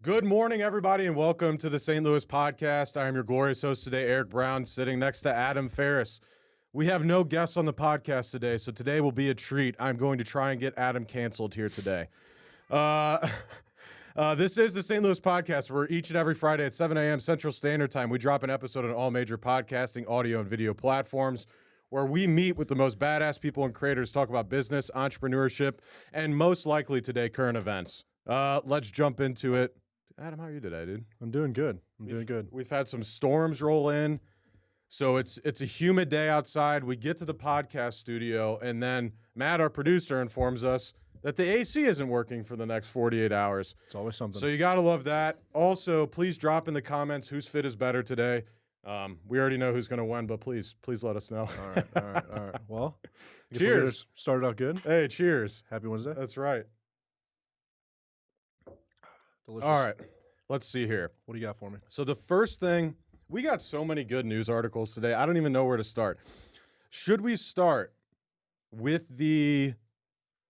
Good morning, everybody, and welcome to the St. Louis podcast. I am your glorious host today, Eric Brown, sitting next to Adam Farris. We have no guests on the podcast today, so today will be a treat. I'm going to try and get Adam canceled here today. This is the St. Louis podcast, where each and every Friday at 7 a.m. Central Standard Time, we drop an episode on all major podcasting, audio, and video platforms, where we meet with the most badass people and creators, talk about business, entrepreneurship, and most likely today, current events. Let's jump into it. Adam, how are you today, dude? I'm doing good. Doing good. We've had some storms roll in, so it's a humid day outside. We get to the podcast studio, and then Matt, our producer, informs us that the AC isn't working for the next 48 hours. It's always something. So you got to love that. Also, please drop in the comments whose fit is better today. We already know who's going to win, but please let us know. All right. Well, cheers. Started out good. Hey, cheers. Happy Wednesday. That's right. Delicious. All right. Let's see here. What do you got for me? So the first thing, we got so many good news articles today. I don't even know where to start. Should we start with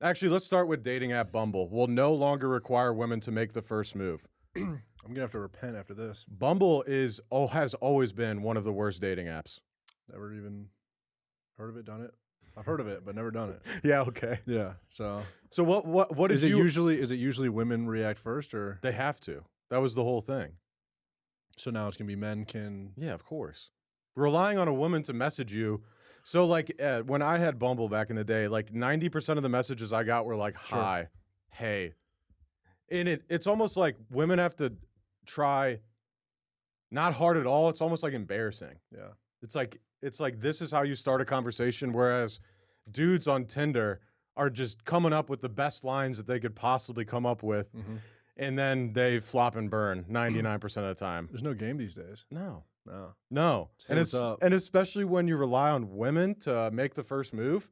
actually, let's start with dating app Bumble. Will no longer require women to make the first move. I'm going to have to repent after this. Bumble has always been one of the worst dating apps. Never even heard of it, done it. I've heard of it, but never done it. Yeah, okay. Yeah. So what is did it you usually women react first, or They have to. That was the whole thing. so now it's going to be men can Yeah, of course. Relying on a woman to message you. So, like, when I had Bumble back in the day, like 90% of the messages I got were like, Sure. hi, hey. And it's almost like women have to try not hard at all. It's almost like embarrassing. yeah. It's like this is how you start a conversation, whereas dudes on Tinder are just coming up with the best lines that they could possibly come up with, and then they flop and burn 99% of the time. There's no game these days. No. No. Hey, And what's up? and especially when you rely on women to make the first move.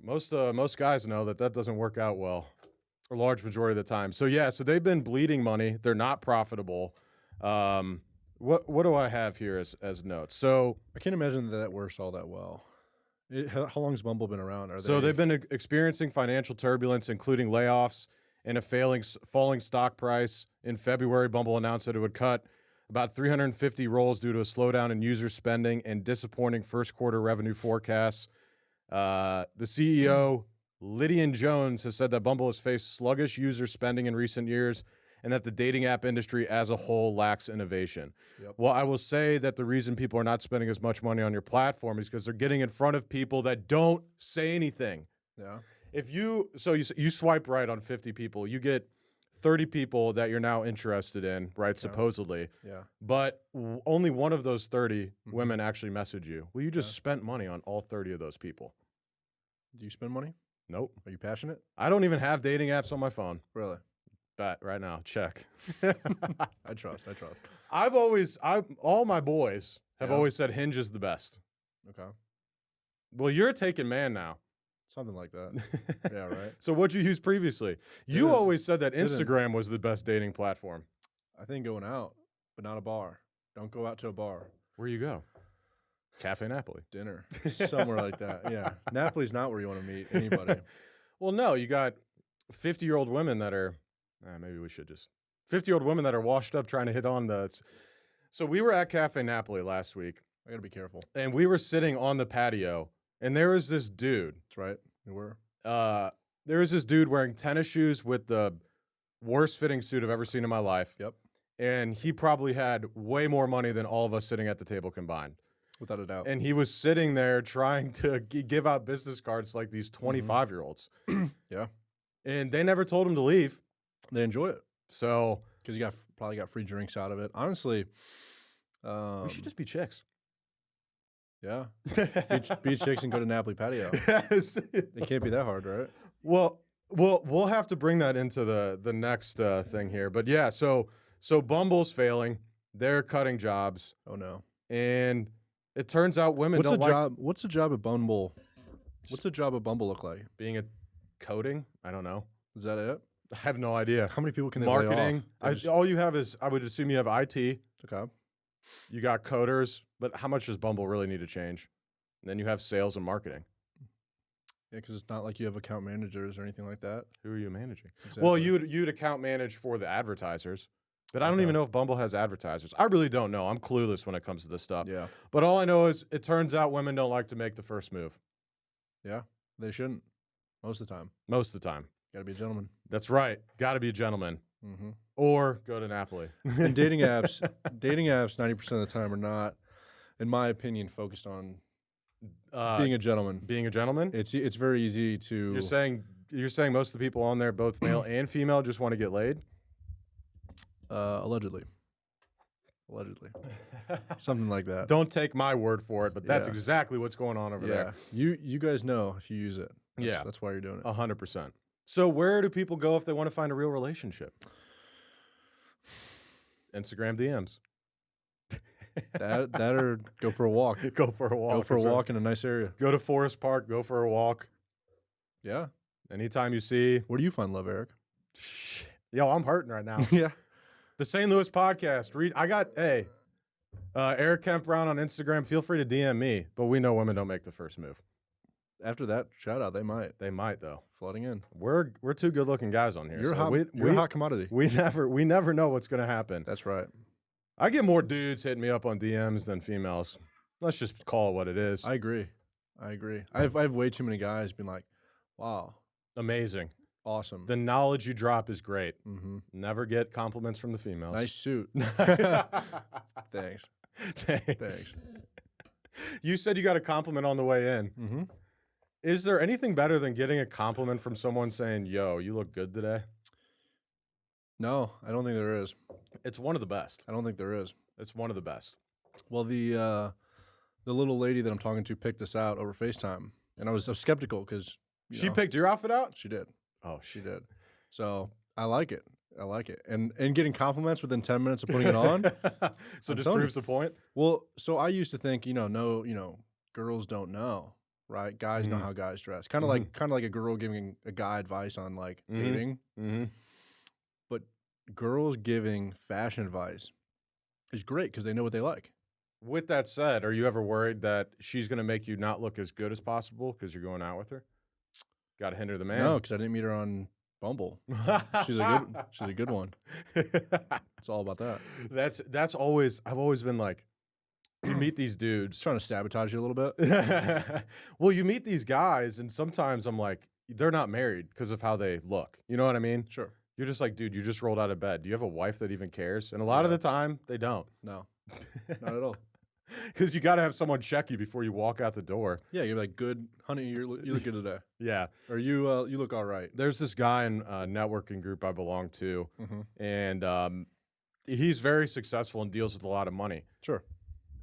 Most guys know that doesn't work out well, a large majority of the time. So yeah, so they've been bleeding money. They're not profitable. What do I have here as notes? So I can't imagine that works all that well. How long has Bumble been around? they've been experiencing financial turbulence, including layoffs and a falling stock price. In February, Bumble announced that it would cut about 350 roles due to a slowdown in user spending and disappointing first quarter revenue forecasts. The CEO, Lydian Jones, has said that Bumble has faced sluggish user spending in recent years and that the dating app industry as a whole lacks innovation. Yep. Well, I will say that the reason people are not spending as much money on your platform is because they're getting in front of people that don't say anything. Yeah. If you swipe right on 50 people, you get 30 people that you're now interested in, right? Supposedly. Yeah. But only one of those 30 women actually message you. Well, you just spent money on all 30 of those people. Do you spend money? Nope. Are you passionate? I don't even have dating apps on my phone. Really? Bet right now. Check. I trust. All my boys have Yeah. always said Hinge is the best. Okay. Well, you're a taken man now. Something like that. Yeah, right. So what'd you use previously? You Didn't- always said that didn't. Instagram was the best dating platform. I think going out, but not a bar. Don't go out to a bar. Where you go? Cafe Napoli. Dinner. Somewhere like that. Yeah. Napoli's not where you want to meet anybody. Well, no, you got 50-year-old women that are, 50-year-old women that are washed up trying to hit on So we were at Cafe Napoli last week, I got to be careful. and we were sitting on the patio, and there was this dude. That's right. You were. There was this dude wearing tennis shoes with the worst fitting suit I've ever seen in my life. Yep. And he probably had way more money than all of us sitting at the table combined. Without a doubt. And he was sitting there trying to give out business cards like these 25-year-olds. Yeah. And they never told him to leave. They enjoy it So because you probably got free drinks out of it. Honestly, we should just be chicks. yeah. Beach chicks and go to Napal Patio. Yes. It can't be that hard, right? Well, we'll have to bring that into the next thing here. But yeah, so Bumble's failing. They're cutting jobs. Oh no. And it turns out women What's don't the like job? What's the job at Bumble? What's the job at Bumble look like? being a coding. I don't know. Is that it? I have no idea. How many people can they lay off? Marketing. All you have is, I would assume you have IT. Okay. You got coders, but how much does Bumble really need to change? And then you have sales and marketing. Yeah, because it's not like you have account managers or anything like that. Who are you managing? Exactly. Well, you'd account manage for the advertisers, but I don't Okay. even know if Bumble has advertisers. I really don't know. I'm clueless when it comes to this stuff. Yeah. But all I know is it turns out women don't like to make the first move Yeah. They shouldn't. Most of the time. most of the time. Got to be a gentleman. That's right. Got to be a gentleman. Mm-hmm. Or go to Napoli. And dating apps 90% of the time are not, in my opinion, focused on being a gentleman. Being a gentleman? It's very easy to. You're saying most of the people on there, both male and female, just want to get laid? Allegedly. Something like that. Don't take my word for it, but that's Yeah. exactly what's going on over there. You guys know if you use it. That's why you're doing it. 100%. So where do people go if they want to find a real relationship? Instagram DMs. that or go for a walk. Go for a walk. Go for a walk in a nice area. Go to Forest Park. Go for a walk. Yeah. Anytime you see. Where do you find love, Eric? Yo, I'm hurting right now. Yeah. The St. Louis podcast. Eric Kemp Brown on Instagram. Feel free to DM me, but we know women don't make the first move. After that shout out, they might. They might though. Flooding in. We're two good looking guys on here. You're, so you're a hot commodity. We never know what's gonna happen. That's right. I get more dudes hitting me up on DMs than females. Let's just call it what it is. I agree. I have way too many guys being like, wow, amazing, awesome. The knowledge you drop is great. Mm-hmm. Never get compliments from the females. Nice suit. Thanks. You said you got a compliment on the way in. Mm-hmm. Is there anything better than getting a compliment from someone saying, yo, you look good today? No, I don't think there is. It's one of the best. I don't think there is. It's one of the best. Well, the little lady that I'm talking to picked us out over FaceTime, and I was skeptical because she picked your outfit out? She did. Oh, she did. So I like it. And getting compliments within 10 minutes of putting it on. So just proves the point? Well, so I used to think, girls don't know, right? Guys know how guys dress. Kind of like a girl giving a guy advice on like dating. Mm-hmm. But girls giving fashion advice is great because they know what they like. With that said, are you ever worried that she's going to make you not look as good as possible because you're going out with her? Got to hinder the man. No, because I didn't meet her on Bumble. She's a good one. It's all about that. That's always, I've always been like, you meet these dudes. Trying to sabotage you a little bit. Well, you meet these guys, and sometimes I'm like, they're not married because of how they look. You know what I mean? Sure. You're just like, dude, you just rolled out of bed. Do you have a wife that even cares? And a lot of the time, they don't. No, not at all. Because you got to have someone check you before you walk out the door. Yeah, you're like, good, honey, you look good today. Yeah. Or you look all right. There's this guy in a networking group I belong to, and he's very successful and deals with a lot of money. Sure.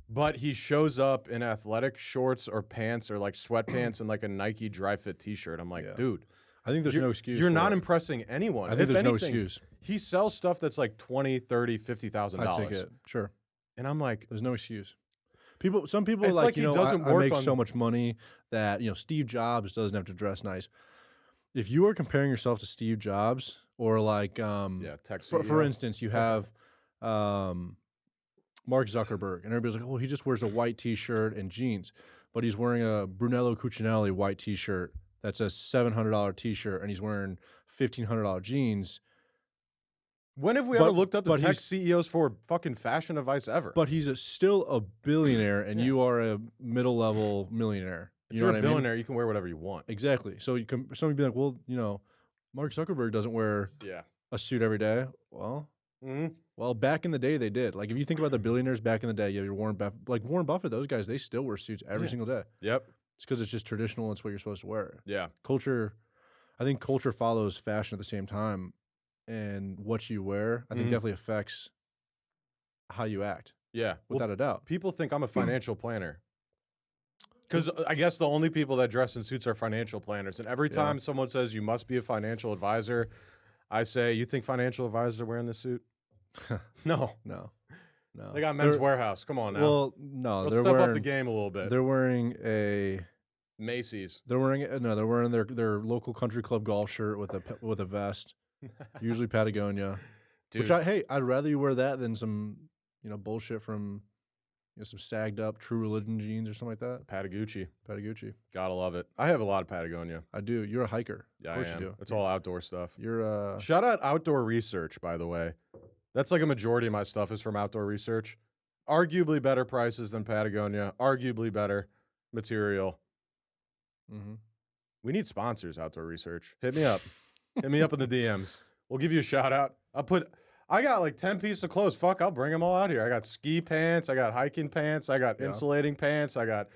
But he shows up in athletic shorts or pants or like sweatpants and like a Nike dry fit t-shirt. I'm like, dude. I think there's no excuse. You're not impressing anyone. I think there's no excuse. He sells stuff that's like $20,000, $30,000, $50,000. I take it. Sure. And I'm like, there's no excuse. Some people are like he doesn't I make so much money that, Steve Jobs doesn't have to dress nice. If you are comparing yourself to Steve Jobs or like, for instance, you have Mark Zuckerberg, and everybody's like, oh, he just wears a white T-shirt and jeans, but he's wearing a Brunello Cucinelli white T-shirt that's a $700 T-shirt, and he's wearing $1,500 jeans. When have we ever looked up the tech CEOs for fucking fashion advice ever? But he's still a billionaire, and you are a middle-level millionaire. If you're a billionaire, you can wear whatever you want. Exactly. So somebody be like, well, Mark Zuckerberg doesn't wear a suit every day. Well, well, back in the day, they did. Like, if you think about the billionaires back in the day, your Warren Buffett, those guys, they still wear suits every single day. Yep. It's because it's just traditional. It's what you're supposed to wear. Yeah. I think culture follows fashion at the same time. And what you wear, I think definitely affects how you act. Yeah. Without a doubt. People think I'm a financial planner. Because I guess the only people that dress in suits are financial planners. And every time someone says you must be a financial advisor, I say, you think financial advisors are wearing this suit? No. They got Men's Warehouse. Come on now. Well, no. Let's step up the game a little bit. They're wearing a Macy's. They're wearing their local country club golf shirt with a vest. Usually Patagonia. Dude. Which I'd rather you wear that than some, bullshit from, some sagged up True Religion jeans or something like that. Patagucci. Gotta love it. I have a lot of Patagonia. I do. You're a hiker. Yeah, of course I am. you do. It's all outdoor stuff. You're Shout out Outdoor Research, by the way. That's like a majority of my stuff is from Outdoor Research. Arguably better prices than Patagonia. Arguably better material. Mm-hmm. We need sponsors, Outdoor Research. Hit me up. Hit me up in the DMs. We'll give you a shout out. I got like 10 pieces of clothes. Fuck, I'll bring them all out here. I got ski pants. I got hiking pants. I got insulating pants. I got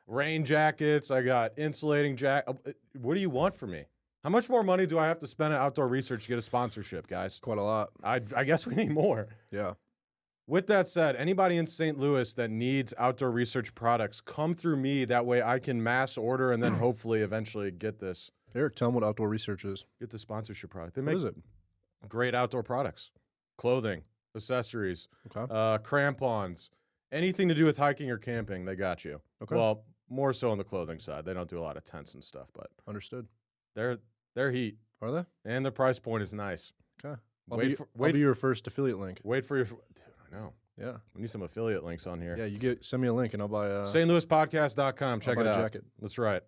rain jackets. I got insulating jacket. What do you want from me? How much more money do I have to spend at Outdoor Research to get a sponsorship, guys? Quite a lot. I guess we need more. Yeah. With that said, anybody in St. Louis that needs Outdoor Research products, come through me. That way I can mass order and then hopefully eventually get this. Eric, tell them what Outdoor Research is. Get the sponsorship product. They What make is it? great outdoor products. Clothing, accessories, Okay. crampons, anything to do with hiking or camping, they got you. Okay. Well, more so on the clothing side. They don't do a lot of tents and stuff, but Understood. they're heat. Are they? And the price point is nice. Okay. I'll I'll be your first affiliate link. Wait for your dude, I know. Yeah. We need some affiliate links on here. Yeah, send me a link and I'll buy StLouisPodcast.com. Check it out. Jacket. That's right.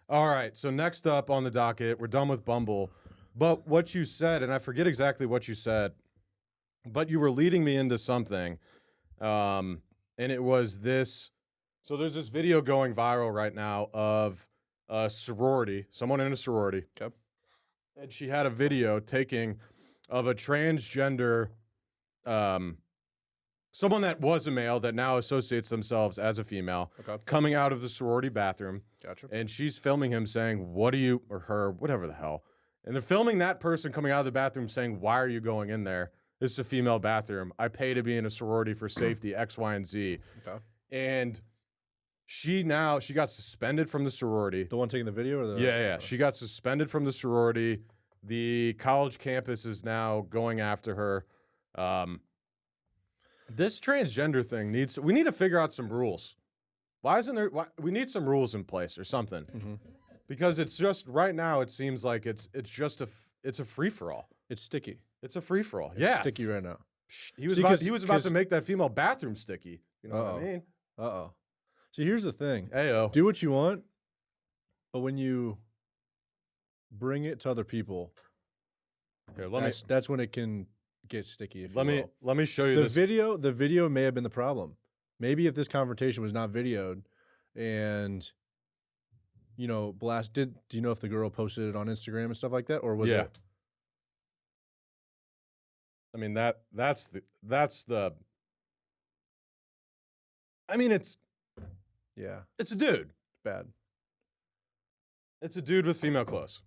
All right. So next up on the docket, we're done with Bumble. But what you said, and I forget exactly what you said, but you were leading me into something. And it was this. So there's this video going viral right now of a sorority, someone in a sorority. Okay. And she had a video taking of a transgender, someone that was a male that now associates themselves as a female, coming out of the sorority bathroom. Gotcha. And she's filming him saying, what do you, or her, whatever the hell. And they're filming that person coming out of the bathroom saying, why are you going in there? This is a female bathroom. I pay to be in a sorority for safety, X, Y, and Z. Okay. And she got suspended from the sorority. The one taking the video or the? Yeah. She got suspended from the sorority. The college campus is now going after her. This transgender thing we need to figure out some rules. We need some rules in place or something. Mm-hmm. Because it's just right now it seems like it's a free for all. It's sticky. It's a free for all. It's sticky right now. He was about to make that female bathroom sticky. You know what I mean? Uh-oh. See, here's the thing. Ayo. Do what you want, but when you bring it to other people, Here, that's when it can get sticky. Let me show you this. The video may have been the problem. Maybe if this confrontation was not videoed and do you know if the girl posted it on Instagram and stuff like that, or was it? I mean that's the. I mean it's a dude. Bad. It's a dude with female clothes.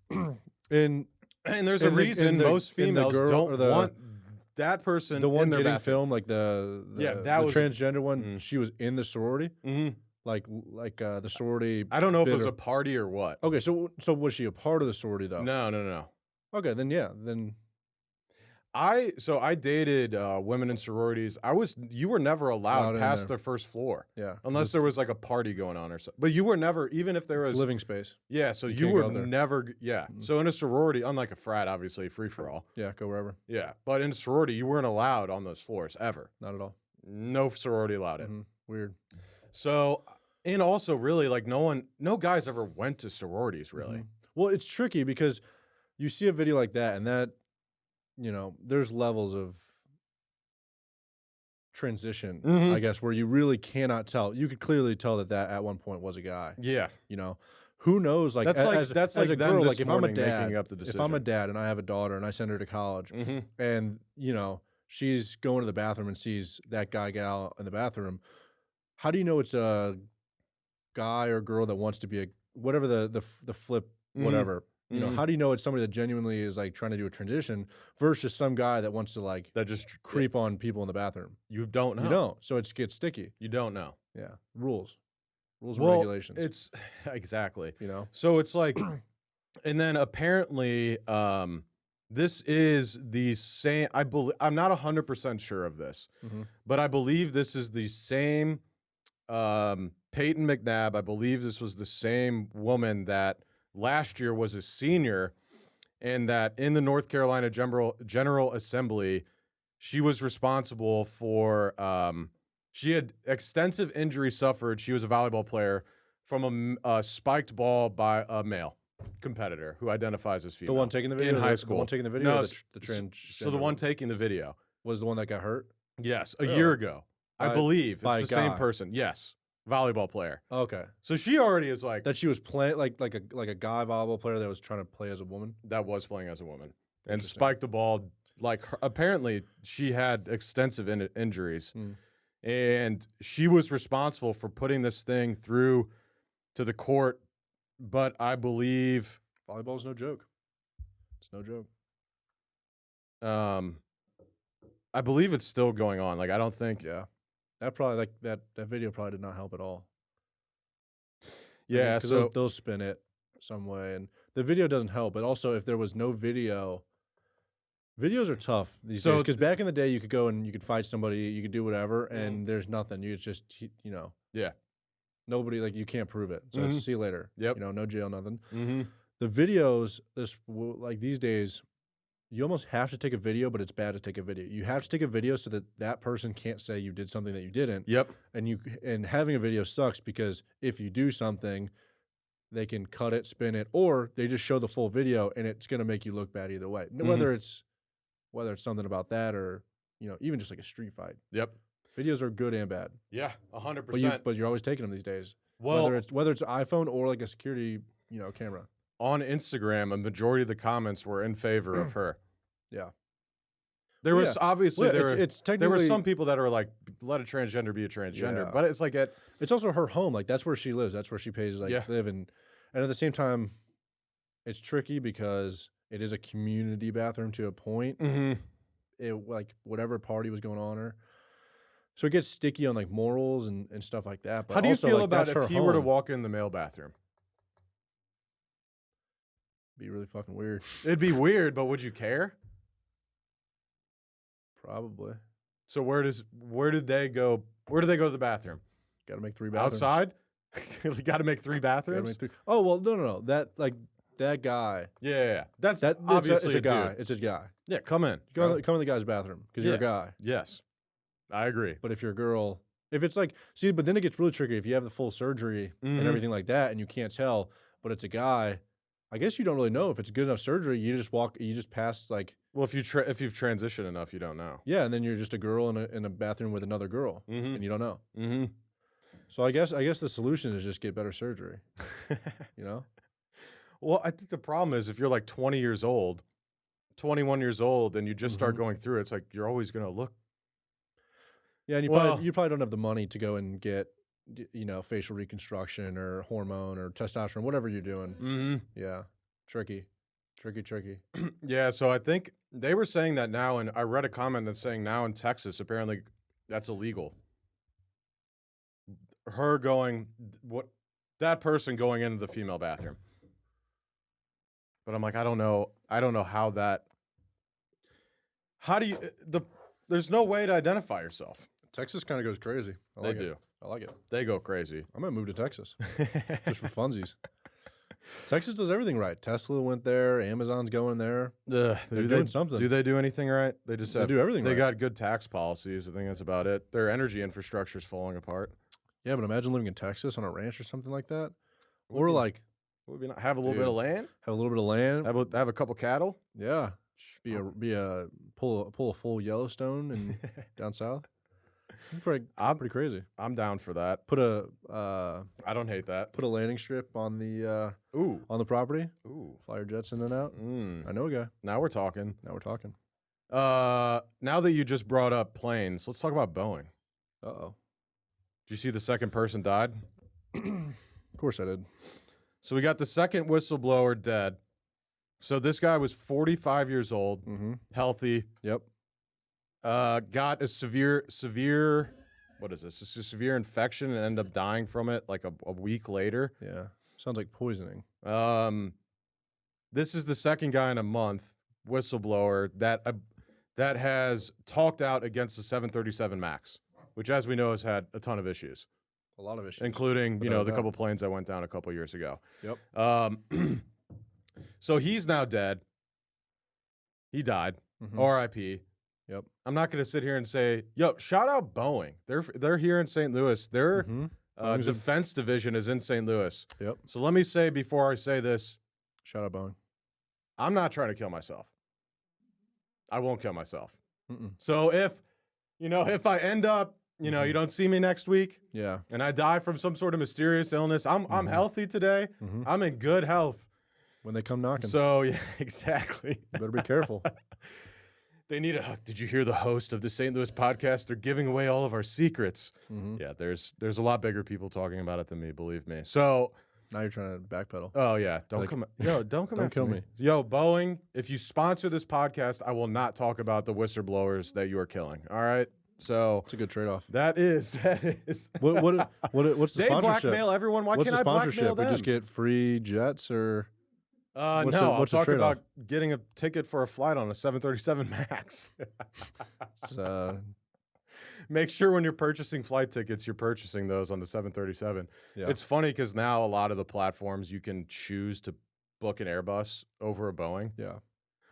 and there's a reason most females don't want that person. The one in their getting bathroom. filmed, like the transgender one, she was in the sorority. Mm-hmm. Like the sorority. I don't know if it was a party or what. Okay, so was she a part of the sorority though? No. Okay, then. I dated women in sororities. You were never allowed past the first floor. Yeah. Unless there was like a party going on or something. But you were never, even if there was living space. Yeah, so you were never So in a sorority, unlike a frat, obviously free for all. Yeah, go wherever. Yeah. But in a sorority, you weren't allowed on those floors ever. Not at all. No sorority allowed it. Mm-hmm. Weird. So, and also really like no guys ever went to sororities really. Mm-hmm. Well, it's tricky because you see a video like that and that, there's levels of transition, I guess, where you really cannot tell. You could clearly tell that at one point was a guy. Yeah. Who knows? Like that's as a girl, like if I'm a dad, making up the decision. if I'm a dad and I have a daughter and I send her to college, and she's going to the bathroom and sees that gal in the bathroom, how do you know it's a guy or girl that wants to be whatever the flip whatever? How do you know it's somebody that genuinely is like trying to do a transition versus some guy that wants to that just creep on people in the bathroom? You don't know. You don't. So it gets sticky. You don't know. Yeah. Rules and regulations. It's exactly. So it's like, and then apparently, this is the same. I'm not 100% sure of this, but I believe this is the same. Peyton McNabb. I believe this was the same woman that last year was a senior, and that in the North Carolina General Assembly, she was responsible for She had extensive injury suffered. She was a volleyball player from a spiked ball by a male competitor who identifies as female. The one taking the video in high school. The one taking the video. No, or the transgender. So the one taking the video was the one that got hurt. Yes, a year ago, I believe. It's the same person. Yes, volleyball player. Okay, so she already is like that. She was playing like a guy volleyball player that was trying to play as a woman. That was playing as a woman and spiked the ball. Like apparently, she had extensive injuries, and she was responsible for putting this thing through to the court. But I believe volleyball is no joke. It's no joke. I believe it's still going on. Like I don't think. Yeah, that probably that video probably did not help at all. Yeah, because they'll spin it some way, and the video doesn't help. But also, if there was no video. Videos are tough these days because back in the day, you could go and you could fight somebody, you could do whatever, and there's nothing. You just, nobody you can't prove it. So see you later. Yep. No jail, nothing. The videos, these days, you almost have to take a video, but it's bad to take a video. You have to take a video so that person can't say you did something that you didn't. Yep. And having a video sucks because if you do something, they can cut it, spin it, or they just show the full video, and it's going to make you look bad either way. Whether it's something about that or, even just like a street fight. Yep. Videos are good and bad. Yeah, 100%. But you're always taking them these days. Well, whether it's iPhone or like a security, camera. On Instagram, a majority of the comments were in favor of her. Yeah. There was obviously there were some people that are like, let a transgender be a transgender, but it's like it's also her home. Like that's where she lives. That's where she pays live and at the same time, it's tricky because it is a community bathroom to a point. It whatever party was going on her. So it gets sticky on morals and stuff like that. But how do you feel about if he were to walk in the male bathroom? Be really fucking weird. It'd be weird, but would you care? Probably. So where did they go? Where do they go to the bathroom? Got to make 3 bathrooms. Outside? Got to make 3 bathrooms? Oh, well, no. That guy. Yeah. That's obviously it's a guy. Dude. It's a guy. Yeah, come in. Come in the guy's bathroom because you're a guy. Yes. I agree. But if you're a girl, if it's but then it gets really tricky. If you have the full surgery and everything like that and you can't tell, but it's a guy, I guess you don't really know if it's good enough surgery. You just pass Well, if you've transitioned enough, you don't know. Yeah, and then you're just a girl in a bathroom with another girl, and you don't know. So I guess the solution is just get better surgery. Well, I think the problem is if you're 20 years old, 21 years old, and you just start going through it, it's like you're always going to look. Yeah, and you probably don't have the money to go and get facial reconstruction or hormone or testosterone, whatever you're doing. Yeah, tricky. Yeah, so I think they were saying that now, and I read a comment that's saying now in Texas, apparently that's illegal. That person going into the female bathroom. But I'm like, I don't know how do you, there's no way to identify yourself. Texas kind of goes crazy. They do. I like it. They go crazy. I might move to Texas just for funsies. Texas does everything right. Tesla went there. Amazon's going there. They're doing something. Do they do anything right? They do everything right. They got good tax policies. I think that's about it. Their energy infrastructure is falling apart. Yeah, but imagine living in Texas on a ranch or something like that. Have a little bit of land. Have a little bit of land. Have a couple cattle. Yeah. Pull a full Yellowstone and down south. Pretty crazy. I'm down for that. I don't hate that. Put a landing strip on the on the property. Ooh. Fly your jets in and out. I know a guy. Now we're talking. Now that you just brought up planes, let's talk about Boeing. Uh-oh. Did you see the second person died? Of course I did. So we got the second whistleblower dead. So this guy was 45 years old, healthy. Yep. Got a severe, what is this? It's a severe infection and ended up dying from it a week later. Yeah. Sounds like poisoning. This is the second guy in a month, whistleblower, that has talked out against the 737 MAX, which, as we know, has had a ton of issues. A lot of issues. Including, the couple planes that went down a couple years ago. Yep. So he's now dead. He died. R.I.P. Yep. I'm not going to sit here and say, yo, shout out Boeing. They're here in St. Louis. Their defense division is in St. Louis. Yep. So let me say before I say this, shout out Boeing. I'm not trying to kill myself. I won't kill myself. Mm-mm. So if I end up, you don't see me next week, and I die from some sort of mysterious illness, I'm healthy today. I'm in good health. When they come knocking. So yeah, exactly. You better be careful. They need did you hear the host of the St. Louis podcast? They're giving away all of our secrets. Yeah, there's a lot bigger people talking about it than me, believe me. So now you're trying to backpedal. Oh yeah, don't come don't kill me. Yo, Boeing, if you sponsor this podcast, I will not talk about the whistleblowers that you are killing. All right? So it's a good trade-off. That is. What's the they sponsorship? Blackmail everyone. Why what's can't the I blackmail sponsorship? them? We just get free jets or I'll talk about getting a ticket for a flight on a 737 Max. Make sure when you're purchasing flight tickets, you're purchasing those on the 737. Yeah. It's funny because now a lot of the platforms you can choose to book an Airbus over a Boeing. Yeah.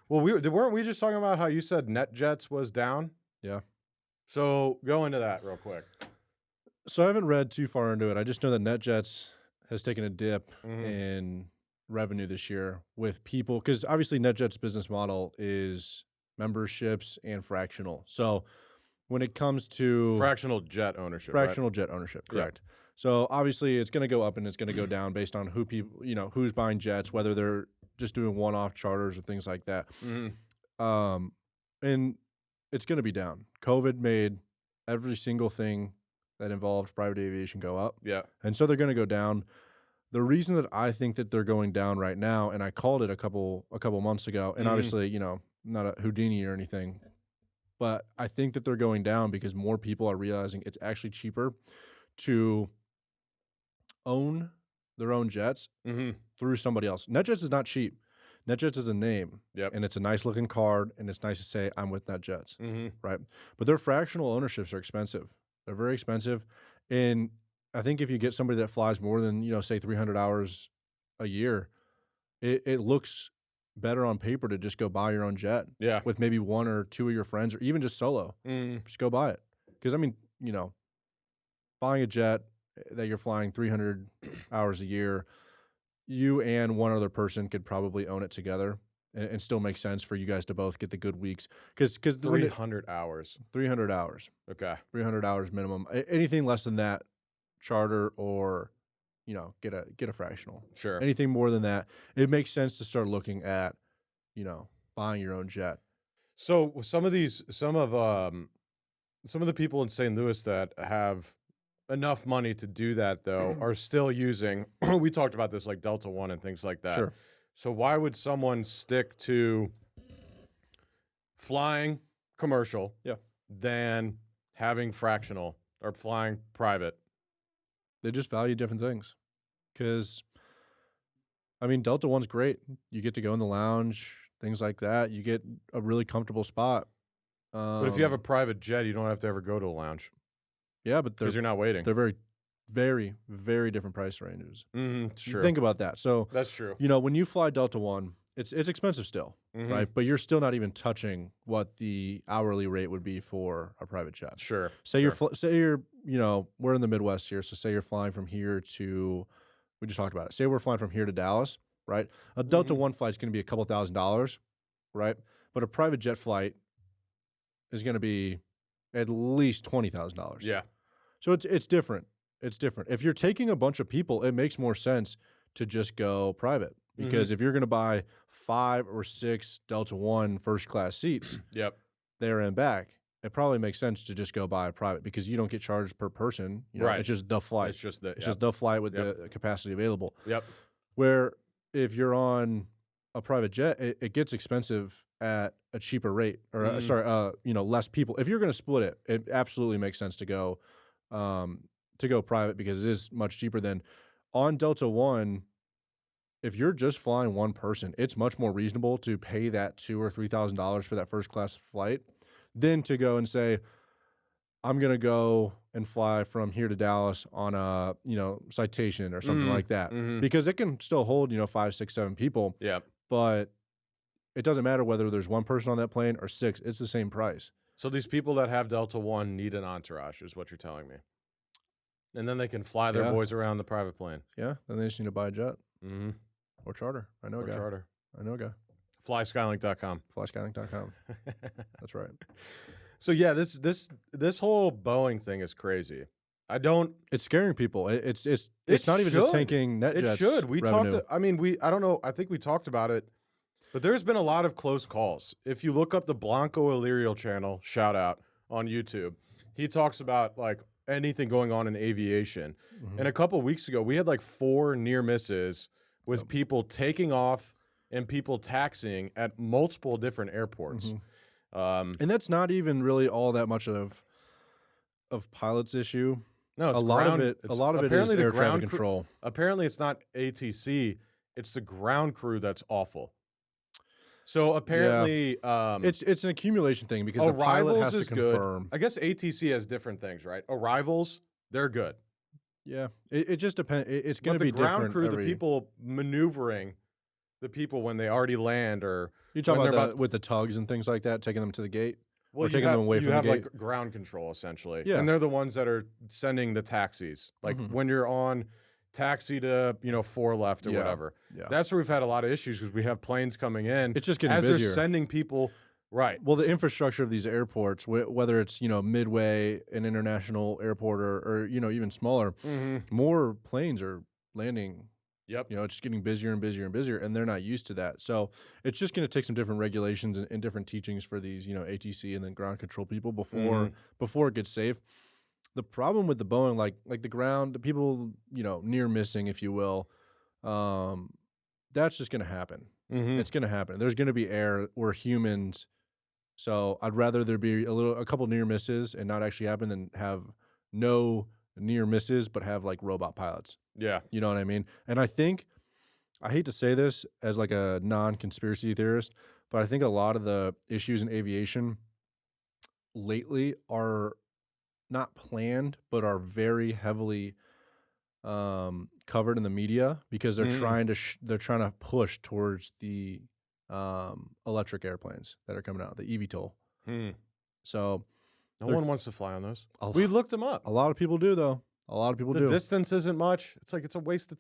Well, weren't we just talking about how you said NetJets was down? Yeah. So go into that real quick. So I haven't read too far into it. I just know that NetJets has taken a dip in revenue this year with people, because obviously NetJet's business model is memberships and fractional. So when it comes to fractional jet ownership, correct. Yeah. So obviously it's going to go up and it's going to go down based on who's buying jets, whether they're just doing one-off charters or things like that. And it's going to be down. COVID made every single thing that involved private aviation go up. Yeah. And so they're going to go down. The reason that I think that they're going down right now, and I called it a couple months ago, and obviously, not a Houdini or anything, but I think that they're going down because more people are realizing it's actually cheaper to own their own jets through somebody else. NetJets is not cheap. NetJets is a name, and it's a nice looking card, and it's nice to say I'm with NetJets, right? But their fractional ownerships are expensive. They're very expensive, and I think if you get somebody that flies more than say 300 hours a year, it looks better on paper to just go buy your own jet, with maybe one or two of your friends, or even just solo. Just go buy it, because I mean, buying a jet that you're flying 300 hours a year, you and one other person could probably own it together and still make sense for you guys to both get the good weeks. Because 300 hours. 300 hours. Okay. 300 hours minimum. Anything less than that, charter or, get a fractional. Sure. Anything more than that, it makes sense to start looking at, buying your own jet. So some of the people in St. Louis that have enough money to do that, though, are still using, we talked about this, like Delta One and things like that. Sure. So why would someone stick to flying commercial than having fractional or flying private? They just value different things. Because, I mean, Delta One's great. You get to go in the lounge, things like that. You get a really comfortable spot. But if you have a private jet, you don't have to ever go to a lounge. Yeah, but because you're not waiting. They're very, very, very different price ranges. Sure. Think about that. So that's true. When you fly Delta One, it's expensive still, right? But you're still not even touching what the hourly rate would be for a private jet. Sure. You're we're in the Midwest here, so say you're flying from here to, we just talked about it. Say we're flying from here to Dallas, right? A Delta One flight is going to be a couple $1,000s, right? But a private jet flight is going to be at least $20,000. Yeah. So it's different. It's different. If you're taking a bunch of people, it makes more sense to just go private, because if you're going to buy 5 or 6 Delta One first class seats, there and back, it probably makes sense to just go buy a private, because you don't get charged per person. Right. It's just the flight. It's just the flight with the capacity available. Yep. Where if you're on a private jet, it gets expensive at a cheaper rate, or less people. If you're going to split it, it absolutely makes sense to go private, because it is much cheaper than on Delta One. If you're just flying one person, it's much more reasonable to pay that $2,000 or $3,000 for that first class flight than to go and say, I'm going to go and fly from here to Dallas on a, Citation or something like that, because it can still hold, 5, 6, 7 people. Yeah. But it doesn't matter whether there's one person on that plane or 6, it's the same price. So these people that have Delta One need an entourage, is what you're telling me. And then they can fly their boys around the private plane. Yeah, then they just need to buy a jet. Mm-hmm. Or charter. I know a guy. Charter. I know a guy. FlySkylink.com. FlySkylink.com. That's right. So yeah, this whole Boeing thing is crazy. It's scaring people. It's not even just tanking NetJets. It should. We revenue. talked. I don't know. I think we talked about it, but there's been a lot of close calls. If you look up the Blanco Illyrio channel, shout out on YouTube, he talks about like anything going on in aviation. Mm-hmm. And a couple of weeks ago, we had like 4 near misses with people taking off and people taxiing at multiple different airports. Mm-hmm. And that's not even really all that much of pilots' issue. No, it's a lot of it is air traffic control. Apparently, it's not ATC; it's the ground crew that's awful. So apparently, it's an accumulation thing because the pilot has to confirm. Good. I guess ATC has different things, right? Arrivals, they're good. Yeah, it just depends. It's going to be different. The ground crew, the people maneuvering the people when they already land, or you're talking about with the tugs and things like that, taking them to the gate. Well, taking them away from the gate. You have like ground control essentially, yeah, and they're the ones that are sending the taxis. Like when you're on taxi to 4 left or whatever. Yeah, that's where we've had a lot of issues because we have planes coming in. It's just getting busier. They're sending sending people. Right. Well, the infrastructure of these airports, whether it's Midway, an international airport, or even smaller, more planes are landing. Yep. It's just getting busier and busier and busier, and they're not used to that. So it's just going to take some different regulations and different teachings for these, ATC and then ground control people before it gets safe. The problem with the Boeing, like the ground, the people, near missing, if you will, that's just going to happen. It's going to happen. There's going to be air. We're humans. So I'd rather there be a couple near misses and not actually happen than have no near misses, but have like robot pilots. Yeah. You know what I mean? And I hate to say this as like a non-conspiracy theorist, but I think a lot of the issues in aviation lately are not planned, but are very heavily covered in the media because they're trying to push towards the electric airplanes that are coming out, the eVTOL. So no one wants to fly on those. We looked them up. A lot of people do, though. A lot of people do. The distance isn't much. It's like it's a waste.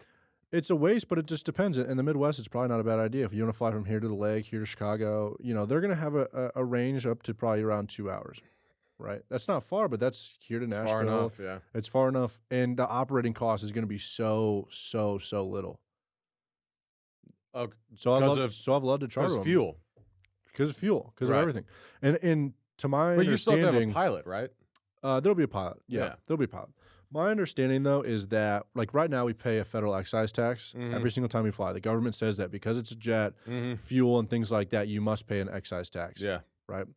It's a waste, but it just depends. In the Midwest, it's probably not a bad idea. If you want to fly from here to the lake, here to Chicago, they're going to have a range up to probably around 2 hours, right? That's not far, but that's here to Nashville. Far enough, yeah. It's far enough, and the operating cost is going to be so little. So I've loved to charter them. Fuel. Because of fuel, because of everything. And to my understanding... But you still have to have a pilot, right? There'll be a pilot. Yeah, there'll be a pilot. My understanding, though, is that, like, right now we pay a federal excise tax every single time we fly. The government says that because it's a jet, fuel and things like that, you must pay an excise tax. Yeah. Right?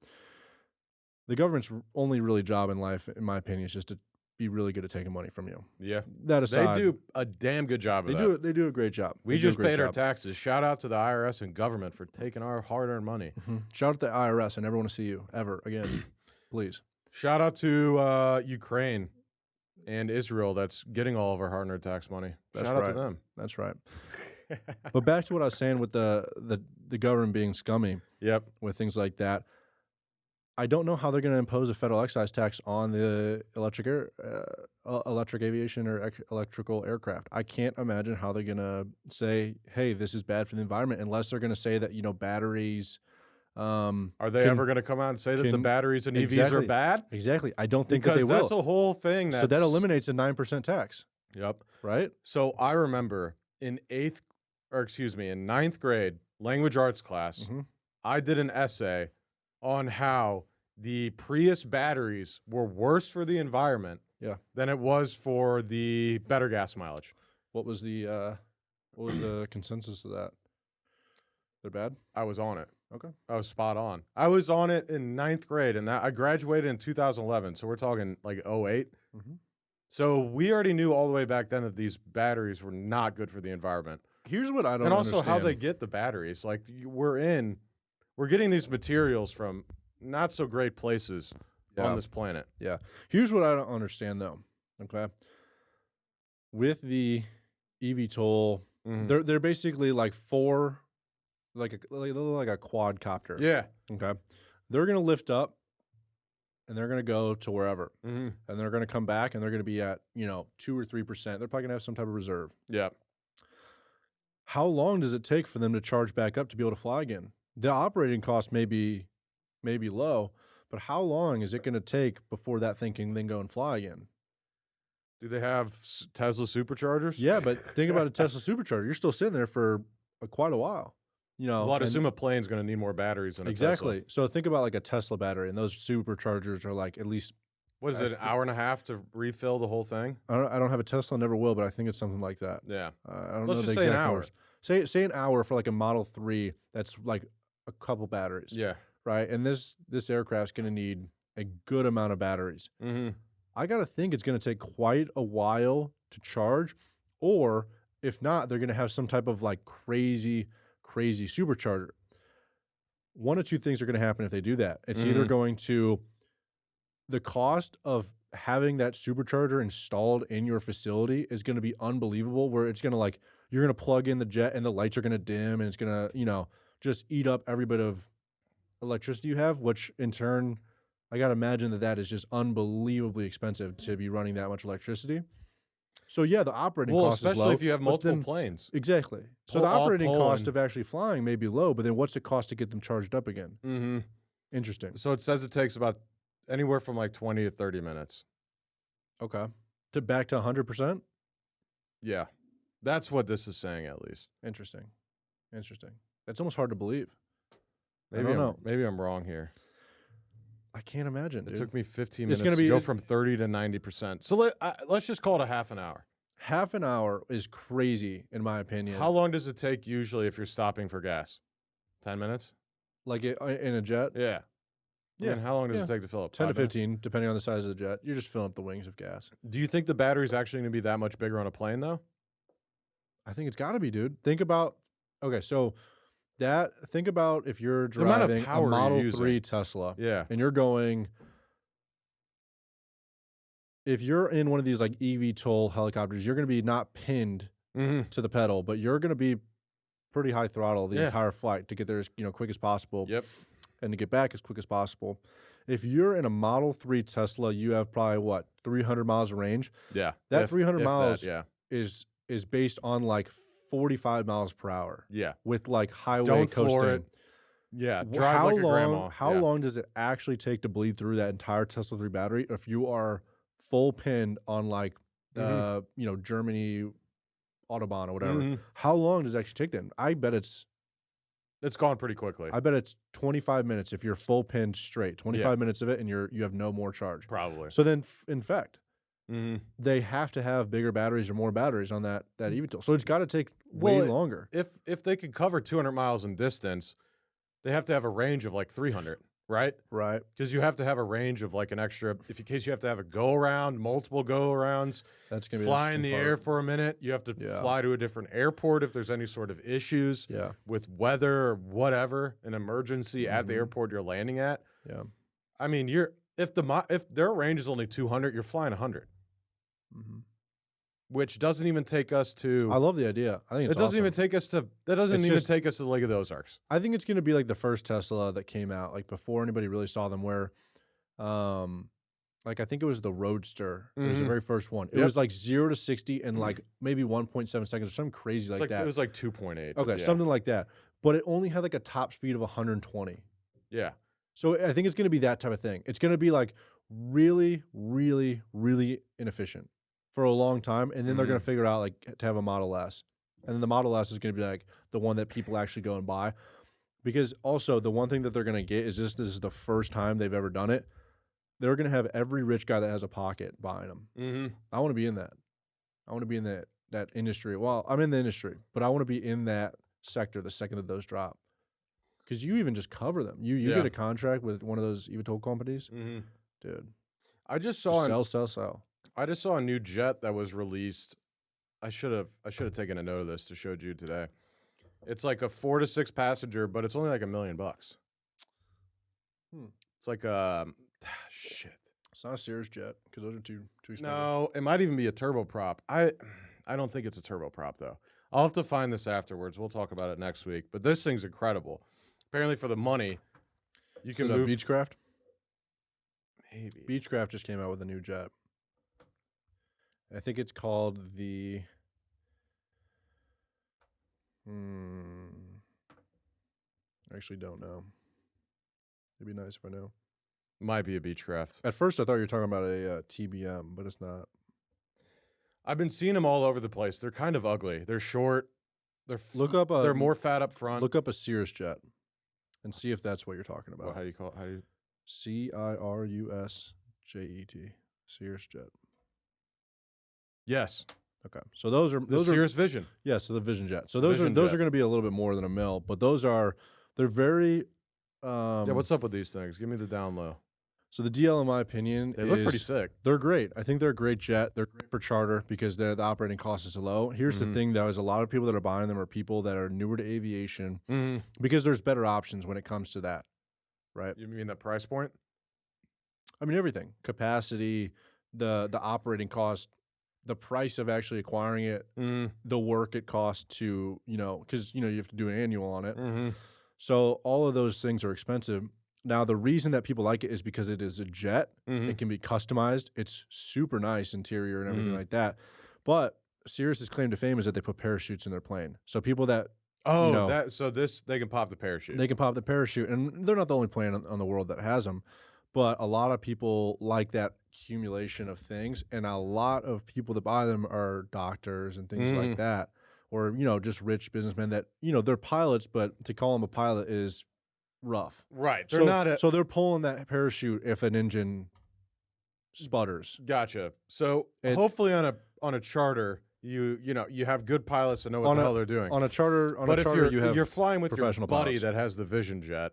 The government's only really job in life, in my opinion, is just to be really good at taking money from you. Yeah. That aside, they do a damn good job of that. They do a great job. We just paid our taxes. Shout out to the IRS and government for taking our hard-earned money. Shout out to the IRS. I never want to see you ever again. Please. Shout out to Ukraine and Israel that's getting all of our hard-earned tax money. Shout out to them. That's right. But back to what I was saying with the government being scummy. Yep. With things like that. I don't know how they're going to impose a federal excise tax on the electric aviation or electrical aircraft. I can't imagine how they're going to say, hey, this is bad for the environment, unless they're going to say that, batteries... are they ever going to come out and say that the batteries and EVs are bad? Exactly. I don't think that they will. Because that's a whole thing. So that eliminates a 9% tax. Yep. Right? So I remember in ninth grade, language arts class, I did an essay on how the Prius batteries were worse for the environment than it was for the better gas mileage. What was the consensus of that? They're bad? I was on it. Okay. I was spot on. I was on it in ninth grade, and I graduated in 2011, so we're talking like 08. So we already knew all the way back then that these batteries were not good for the environment. Here's what I don't understand. And also how they understand. get the batteries. Like, we're getting these materials from not so great places on this planet. Yeah. Here's what I don't understand, though. Okay. With the eVTOL, they're basically like like a quadcopter. Yeah. Okay. They're going to lift up and they're going to go to wherever, Mm-hmm. and they're going to come back, and they're going to be at 2 or 3%. They're probably going to have some type of reserve. Yeah. How long does it take for them to charge back up to be able to fly again? The operating cost may be low, but how long is it going to take before that thing can then go and fly again? Do they have Tesla superchargers? Yeah, but think about a Tesla supercharger. You're still sitting there for quite a while. Well, I'd assume a plane's going to need more batteries than a exactly. Tesla. So think about like a Tesla battery, and those superchargers are like at least. What is it, an hour and a half to refill the whole thing? I don't have a Tesla, never will, but I think it's something like that. Yeah. I don't Let's know just the say an exact hour. hours. Say an hour for like a Model 3 that's like a couple batteries. Yeah. Right? And this aircraft's going to need a good amount of batteries. Mm-hmm. I got to think it's going to take quite a while to charge, or if not, they're going to have some type of like crazy supercharger. One of two things are going to happen if they do that. It's either going to, the cost of having that supercharger installed in your facility is going to be unbelievable, where it's going to like, you're going to plug in the jet and the lights are going to dim, and it's going to, just eat up every bit of electricity you have, which in turn, I got to imagine that is just unbelievably expensive to be running that much electricity. So yeah, the operating cost is low. Especially if you have multiple planes. Exactly. So the operating cost of actually flying may be low, but then what's it cost to get them charged up again? Mm-hmm. Interesting. So it says it takes about anywhere from like 20 to 30 minutes. Okay. To back to 100%? Yeah. That's what this is saying, at least. Interesting. That's almost hard to believe. Maybe I'm wrong here. I can't imagine, dude. It took me 15 minutes to go from 30 to 90%. So let's just call it a half an hour. Half an hour is crazy, in my opinion. How long does it take usually if you're stopping for gas? 10 minutes? Like in a jet? Yeah. I mean, how long does it take to fill up? 10 to 15, depending on the size of the jet. You're just filling up the wings of gas. Do you think the battery's actually going to be that much bigger on a plane, though? I think it's got to be, dude. Think about if you're The amount of driving a power Model you're 3 using. Tesla, Yeah. and you're going, if you're in one of these like eVTOL helicopters, you're going to be not pinned to the pedal, but you're going to be pretty high throttle the entire flight to get there as quick as possible. Yep. And to get back as quick as possible. If you're in a Model 3 Tesla, you have probably 300 miles of range. Yeah. That 300 miles that, is based on like 45 miles per hour. Yeah. With like highway Don't coasting. floor it. Yeah. Drive like a grandma. How long does it actually take to bleed through that entire Tesla 3 battery if you are full pinned on like Germany Autobahn or whatever? How long does it actually take then? I bet it's gone pretty quickly. I bet it's 25 minutes if you're full pinned straight. 25 minutes of it, and you have no more charge. Probably. So then, in fact, they have to have bigger batteries or more batteries on that eVTOL. So it's got to take way longer. If they could cover 200 miles in distance, they have to have a range of like 300, right? Right. Because you have to have a range of like an extra, in case you have to have a go-around, multiple go-arounds. That's going to be fly in the air for a minute. You have to fly to a different airport if there's any sort of issues with weather or whatever, an emergency at the airport you're landing at. Yeah. I mean, if their range is only 200, you're flying 100. Which doesn't even take us to. I love the idea. I think it doesn't even take us to. That doesn't even take us to the Lake of the Ozarks. I think it's going to be like the first Tesla that came out, like before anybody really saw them. Where, like I think it was the Roadster. It was the very first one. It was like 0 to 60 in like maybe 1.7 seconds or something crazy like that. It was like 2.8. Okay, something like that. But it only had like a top speed of 120. Yeah. So I think it's going to be that type of thing. It's going to be like really, really, really inefficient for a long time, and then they're going to figure out like to have a Model S, and then the Model S is going to be like the one that people actually go and buy, because also the one thing that they're going to get is this is the first time they've ever done it. They're going to have every rich guy that has a pocket buying them. I want to be in that. I want to be in that industry. Well, I'm in the industry, but I want to be in that sector the second that those drop, because you even just cover them. You get a contract with one of those eVTOL companies, dude. I just saw sell. I just saw a new jet that was released. I should have taken a note of this to show Jude today. It's like a 4 to 6 passenger, but it's only like $1 million. It's like shit. It's not a Sears jet because those are too expensive. No, it might even be a turboprop. I don't think it's a turboprop though. I'll have to find this afterwards. We'll talk about it next week. But this thing's incredible. Apparently, for the money, you can move Beechcraft. Beechcraft just came out with a new jet. I think it's called the. I actually don't know. It'd be nice if I knew. Might be a Beechcraft. At first, I thought you were talking about a TBM, but it's not. I've been seeing them all over the place. They're kind of ugly. They're short. They're more fat up front. Look up a Cirrus jet and see if that's what you're talking about. Well, how do you call it? How do you? Cirusjet. Cirrus jet. Yes. Okay. So those are Cirrus Vision. Yeah, so the Vision jet. So those are going to be a little bit more than a mil, but they're very yeah, what's up with these things? Give me the down low. So the DL, in my opinion, they look pretty sick. They're great. I think they're a great jet. They're great for charter because the operating cost is low. Here's the thing, though, is a lot of people that are buying them are people that are newer to aviation because there's better options when it comes to that, right? You mean the price point? I mean, everything. Capacity, the operating cost, the price of actually acquiring it, the work it costs to, because, you have to do an annual on it. So all of those things are expensive. Now, the reason that people like it is because it is a jet. It can be customized. It's super nice interior and everything like that. But Cirrus's claim to fame is that they put parachutes in their plane. So people that they can pop the parachute. They can pop the parachute, and they're not the only plane on the world that has them. But a lot of people like that accumulation of things, and a lot of people that buy them are doctors and things like that, or just rich businessmen that they're pilots, but to call them a pilot is rough. Right. So they're pulling that parachute if an engine sputters. Gotcha. So hopefully on a charter, you have good pilots that know what the hell they're doing. On a charter, you're flying with your buddy pilots that has the Vision jet.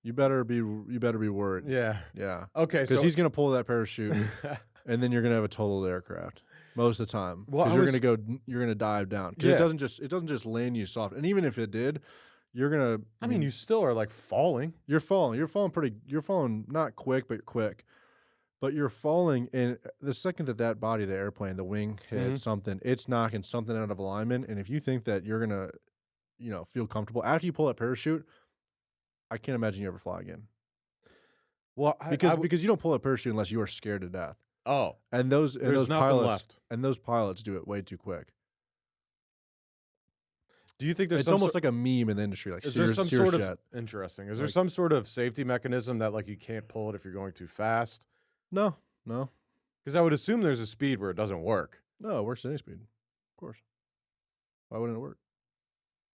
You better be worried. Yeah. Yeah. Okay. Because he's gonna pull that parachute, and then you're gonna have a totaled aircraft most of the time. Because you're gonna dive down. Because it doesn't just land you soft. And even if it did, you're gonna. I mean, you still are like falling. You're falling. You're falling not quick, but quick. But you're falling, and the second that body of the airplane, the wing hits something, it's knocking something out of alignment. And if you think that you're gonna, feel comfortable after you pull that parachute, I can't imagine you ever fly again. Well, because you don't pull a parachute unless you are scared to death. Oh, and those nothing pilots left. And those pilots do it way too quick. Do you think it's almost like a meme in the industry? Like, is there some sort of interesting? Is there some sort of safety mechanism that like you can't pull it if you're going too fast? No. Because I would assume there's a speed where it doesn't work. No, it works at any speed, of course. Why wouldn't it work?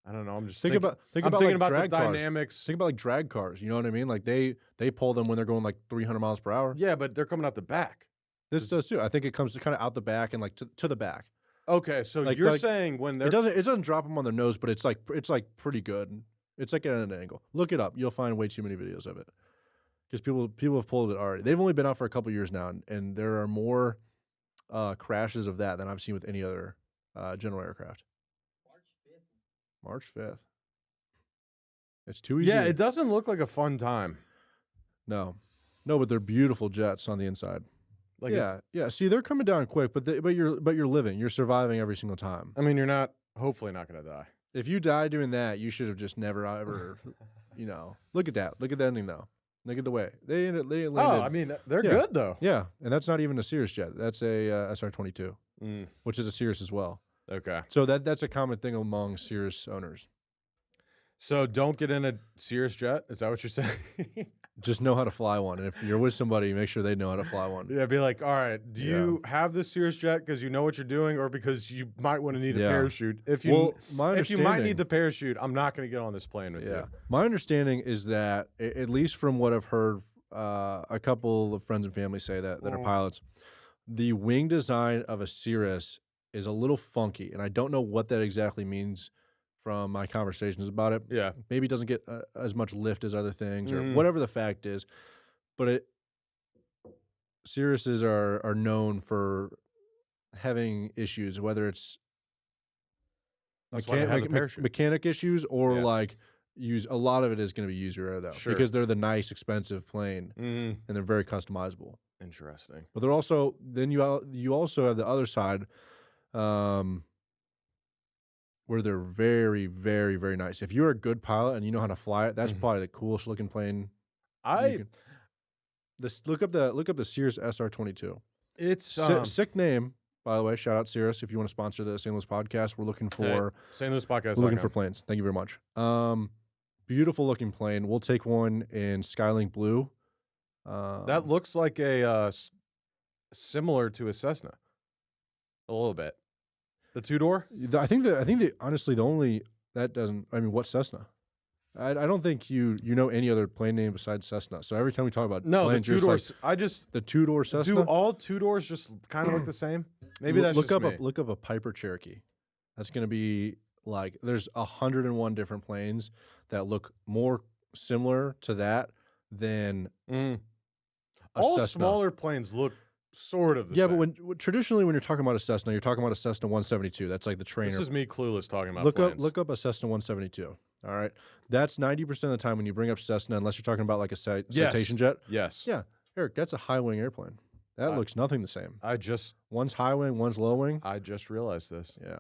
I don't know. I'm just thinking about the dynamics. Think about like drag cars. You know what I mean? Like they pull them when they're going like 300 miles per hour. Yeah, but they're coming out the back. This does too. I think it comes kind of out the back and like to the back. Okay, so you're saying when they're it doesn't drop them on their nose, but it's like pretty good. It's like at an angle. Look it up. You'll find way too many videos of it because people have pulled it already. They've only been out for a couple years now, and there are more crashes of that than I've seen with any other general aircraft. March 5th. It's too easy. Yeah, it doesn't look like a fun time. No, but they're beautiful jets on the inside. Like yeah. See, they're coming down quick, but you're living. You're surviving every single time. I mean, you're hopefully not going to die. If you die doing that, you should have just never ever. Look at that. Look at the ending though. Look at the way they landed. Oh, I mean, they're good though. Yeah, and that's not even a Cirrus jet. That's a SR-22, which is a Cirrus as well. Okay. So that's a common thing among Cirrus owners. So don't get in a Cirrus jet? Is that what you're saying? Just know how to fly one. And if you're with somebody, make sure they know how to fly one. Yeah, be like, all right, do you have this Cirrus jet because you know what you're doing or because you might want to need a parachute? If you might need the parachute, I'm not going to get on this plane with you. My understanding is that, at least from what I've heard, a couple of friends and family say that are pilots, the wing design of a Cirrus is a little funky, and I don't know what that exactly means from my conversations about it. Yeah. Maybe it doesn't get as much lift as other things or whatever the fact is, but Cirruses are known for having issues, whether it's mechanic issues or a lot of it is going to be user error though, because they're the nice, expensive plane and they're very customizable. Interesting. But they're also, then you also have the other side, where they're very, very, very nice. If you're a good pilot and you know how to fly it, that's probably the coolest looking plane. Look up the Cirrus SR22. It's sick name, by the way. Shout out Cirrus if you want to sponsor the St. Louis podcast. We're looking for St. Louis podcast. We're looking for planes. Thank you very much. Beautiful looking plane. We'll take one in Skylink Blue. That looks like a similar to a Cessna, a little bit. The 2-door. I think honestly the only that doesn't. I mean, what Cessna? I don't think you know any other plane name besides Cessna. So every time we talk about planes, the 2-doors. Like, the 2-door Cessna. Do all 2-doors just kind of look the same? Maybe that's look just up me. Look up a Piper Cherokee. That's going to be like there's 101 different planes that look more similar to that than all Cessna. Smaller planes look sort of the same. Yeah, but traditionally when you're talking about a Cessna, you're talking about a Cessna 172. That's like the trainer. This is me clueless talking about planes. Look up a Cessna 172. All right. That's 90% of the time when you bring up Cessna, unless you're talking about like a citation jet. Yes. Yeah. Eric, that's a high wing airplane. That looks nothing the same. One's high wing, one's low wing. I just realized this. Yeah.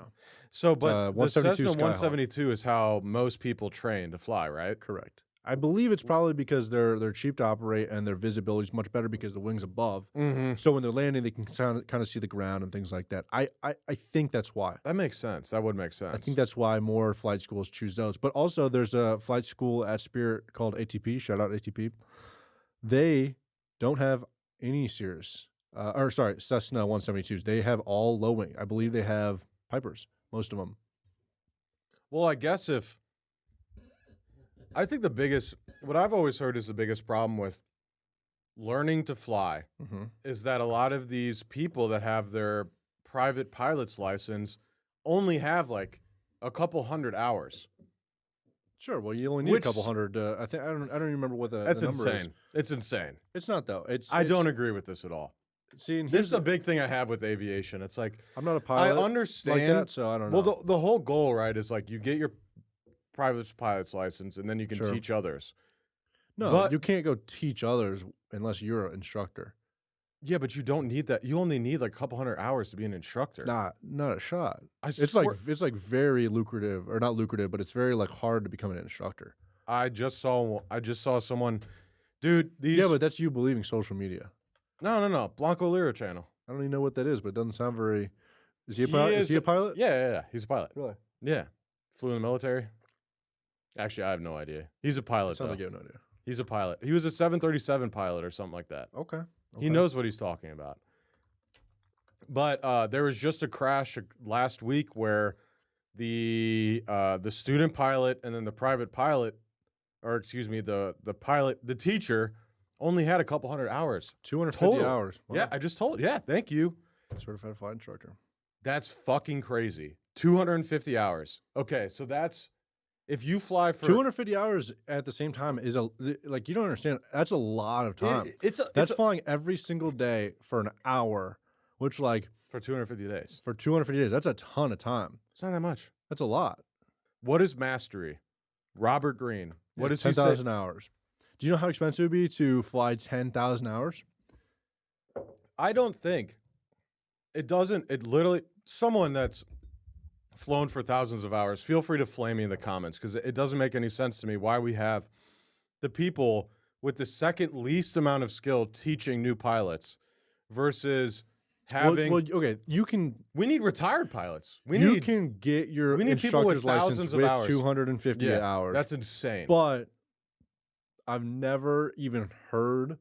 So, but the Cessna 172 is how most people train to fly, right? Correct. I believe it's probably because they're cheap to operate and their visibility is much better because the wing's above. Mm-hmm. So when they're landing, they can kind of see the ground and things like that. I think that's why. That makes sense. That would make sense. I think that's why more flight schools choose those. But also, there's a flight school at Spirit called ATP. Shout out ATP. They don't have any Cessna 172s. They have all low wing. I believe they have Pipers, most of them. Well, I guess I think what I've always heard is the biggest problem with learning to fly is that a lot of these people that have their private pilot's license only have like a couple hundred hours. Sure. Well, you only need a couple hundred. I don't even remember what the number insane. is. It's insane. It's not though. I don't agree with this at all. See, this is a big thing I have with aviation. It's like I'm not a pilot. I understand like that, so I don't know. Well, the whole goal, right, is like you get your private pilot's license and then you can teach others. No, but you can't go teach others unless you're an instructor. Yeah, but you don't need that. You only need like a couple hundred hours to be an instructor. Not a shot. It's like very lucrative, or not lucrative, but it's very like hard to become an instructor. I just saw someone, dude. Yeah, but that's you believing social media. No. Blanco Lira channel. I don't even know what that is, but it doesn't sound very. Is he a pilot? Is he a pilot? Yeah. He's a pilot. Really? Yeah. Flew in the military. Actually, I have no idea. He's a pilot. Sounds like you have no idea. He's a pilot. He was a 737 pilot or something like that. Okay. He knows what he's talking about. But there was just a crash last week where the student pilot and then the private pilot, or excuse me, the teacher only had a couple hundred hours. 250 total. Hours. Wow. Yeah, I just told. Yeah, thank you. Certified flight instructor. That's fucking crazy. 250 hours. Okay, so that's if you fly for 250 hours at the same time is you don't understand. That's a lot of time. That's flying every single day for an hour, which like for 250 days. For 250 days, that's a ton of time. It's not that much. That's a lot. What is mastery? Robert Greene. What is 10,000 hours? Do you know how expensive it would be to fly 10,000 hours? I don't think it doesn't. It literally someone that's flown for thousands of hours, feel free to flame me in the comments because it doesn't make any sense to me why we have the people with the second least amount of skill teaching new pilots versus having. Well, okay, you can. We need retired pilots. You can get your instructor's license with hours. 250 hours. That's insane. But I've never even heard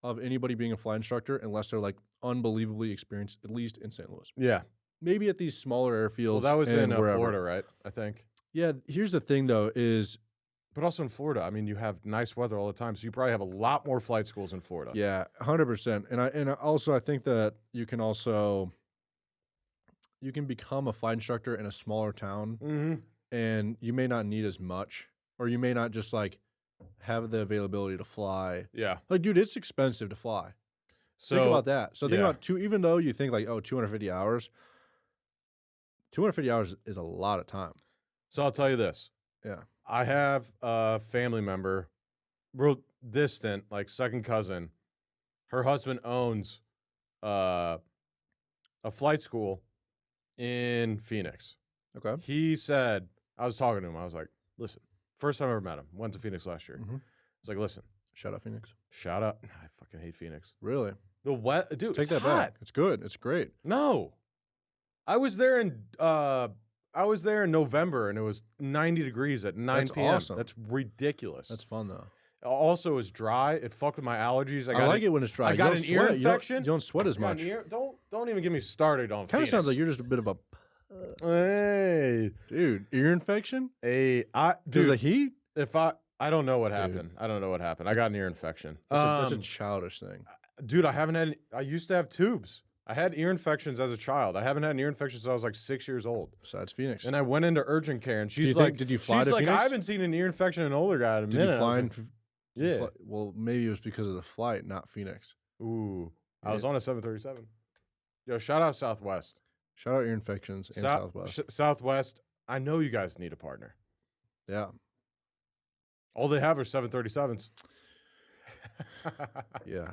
of anybody being a flight instructor unless they're like unbelievably experienced, at least in St. Louis. Yeah. Maybe at these smaller airfields. Well, that was in Florida, right? I think. Yeah. Here's the thing, though, but also in Florida, I mean, you have nice weather all the time, so you probably have a lot more flight schools in Florida. Yeah, 100%. And I think that you can become a flight instructor in a smaller town, and you may not need as much, or you may not just like have the availability to fly. Yeah. Like, dude, it's expensive to fly. So think about that. So think about even though you think like, 250 hours. 250 hours is a lot of time. So I'll tell you this. Yeah. I have a family member, real distant, like second cousin. Her husband owns a flight school in Phoenix. Okay. He said, I was talking to him. I was like, listen, first time I ever met him. Went to Phoenix last year. I was like, listen, Shout out Phoenix. Shout out. I fucking hate Phoenix. Really? The wet, dude. Take that hot. back. It's good. It's great. No, I was there in November and it was 90 degrees at 9 p.m. Awesome. That's ridiculous. That's fun though. Also, it was dry. It fucked with my allergies. I like it when it's dry. I got an ear infection. You don't sweat as much. Don't even get me started on. Kind of sounds like you're just a bit of a. Hey, dude, ear infection. Hey, Does the heat? If I don't know what happened. I don't know what happened. I got an ear infection. That's a childish thing. Dude, I used to have tubes. I had ear infections as a child. I haven't had an ear infection since I was like 6 years old. Besides Phoenix. And I went into urgent care, and she's like, did you fly to Phoenix? I haven't seen an ear infection in an older guy in a minute. Did you fly yeah. Well, maybe it was because of the flight, not Phoenix. Ooh. I was on a 737. Yo, shout out Southwest. Shout out ear infections and Southwest. Southwest, I know you guys need a partner. Yeah. All they have are 737s. Yeah.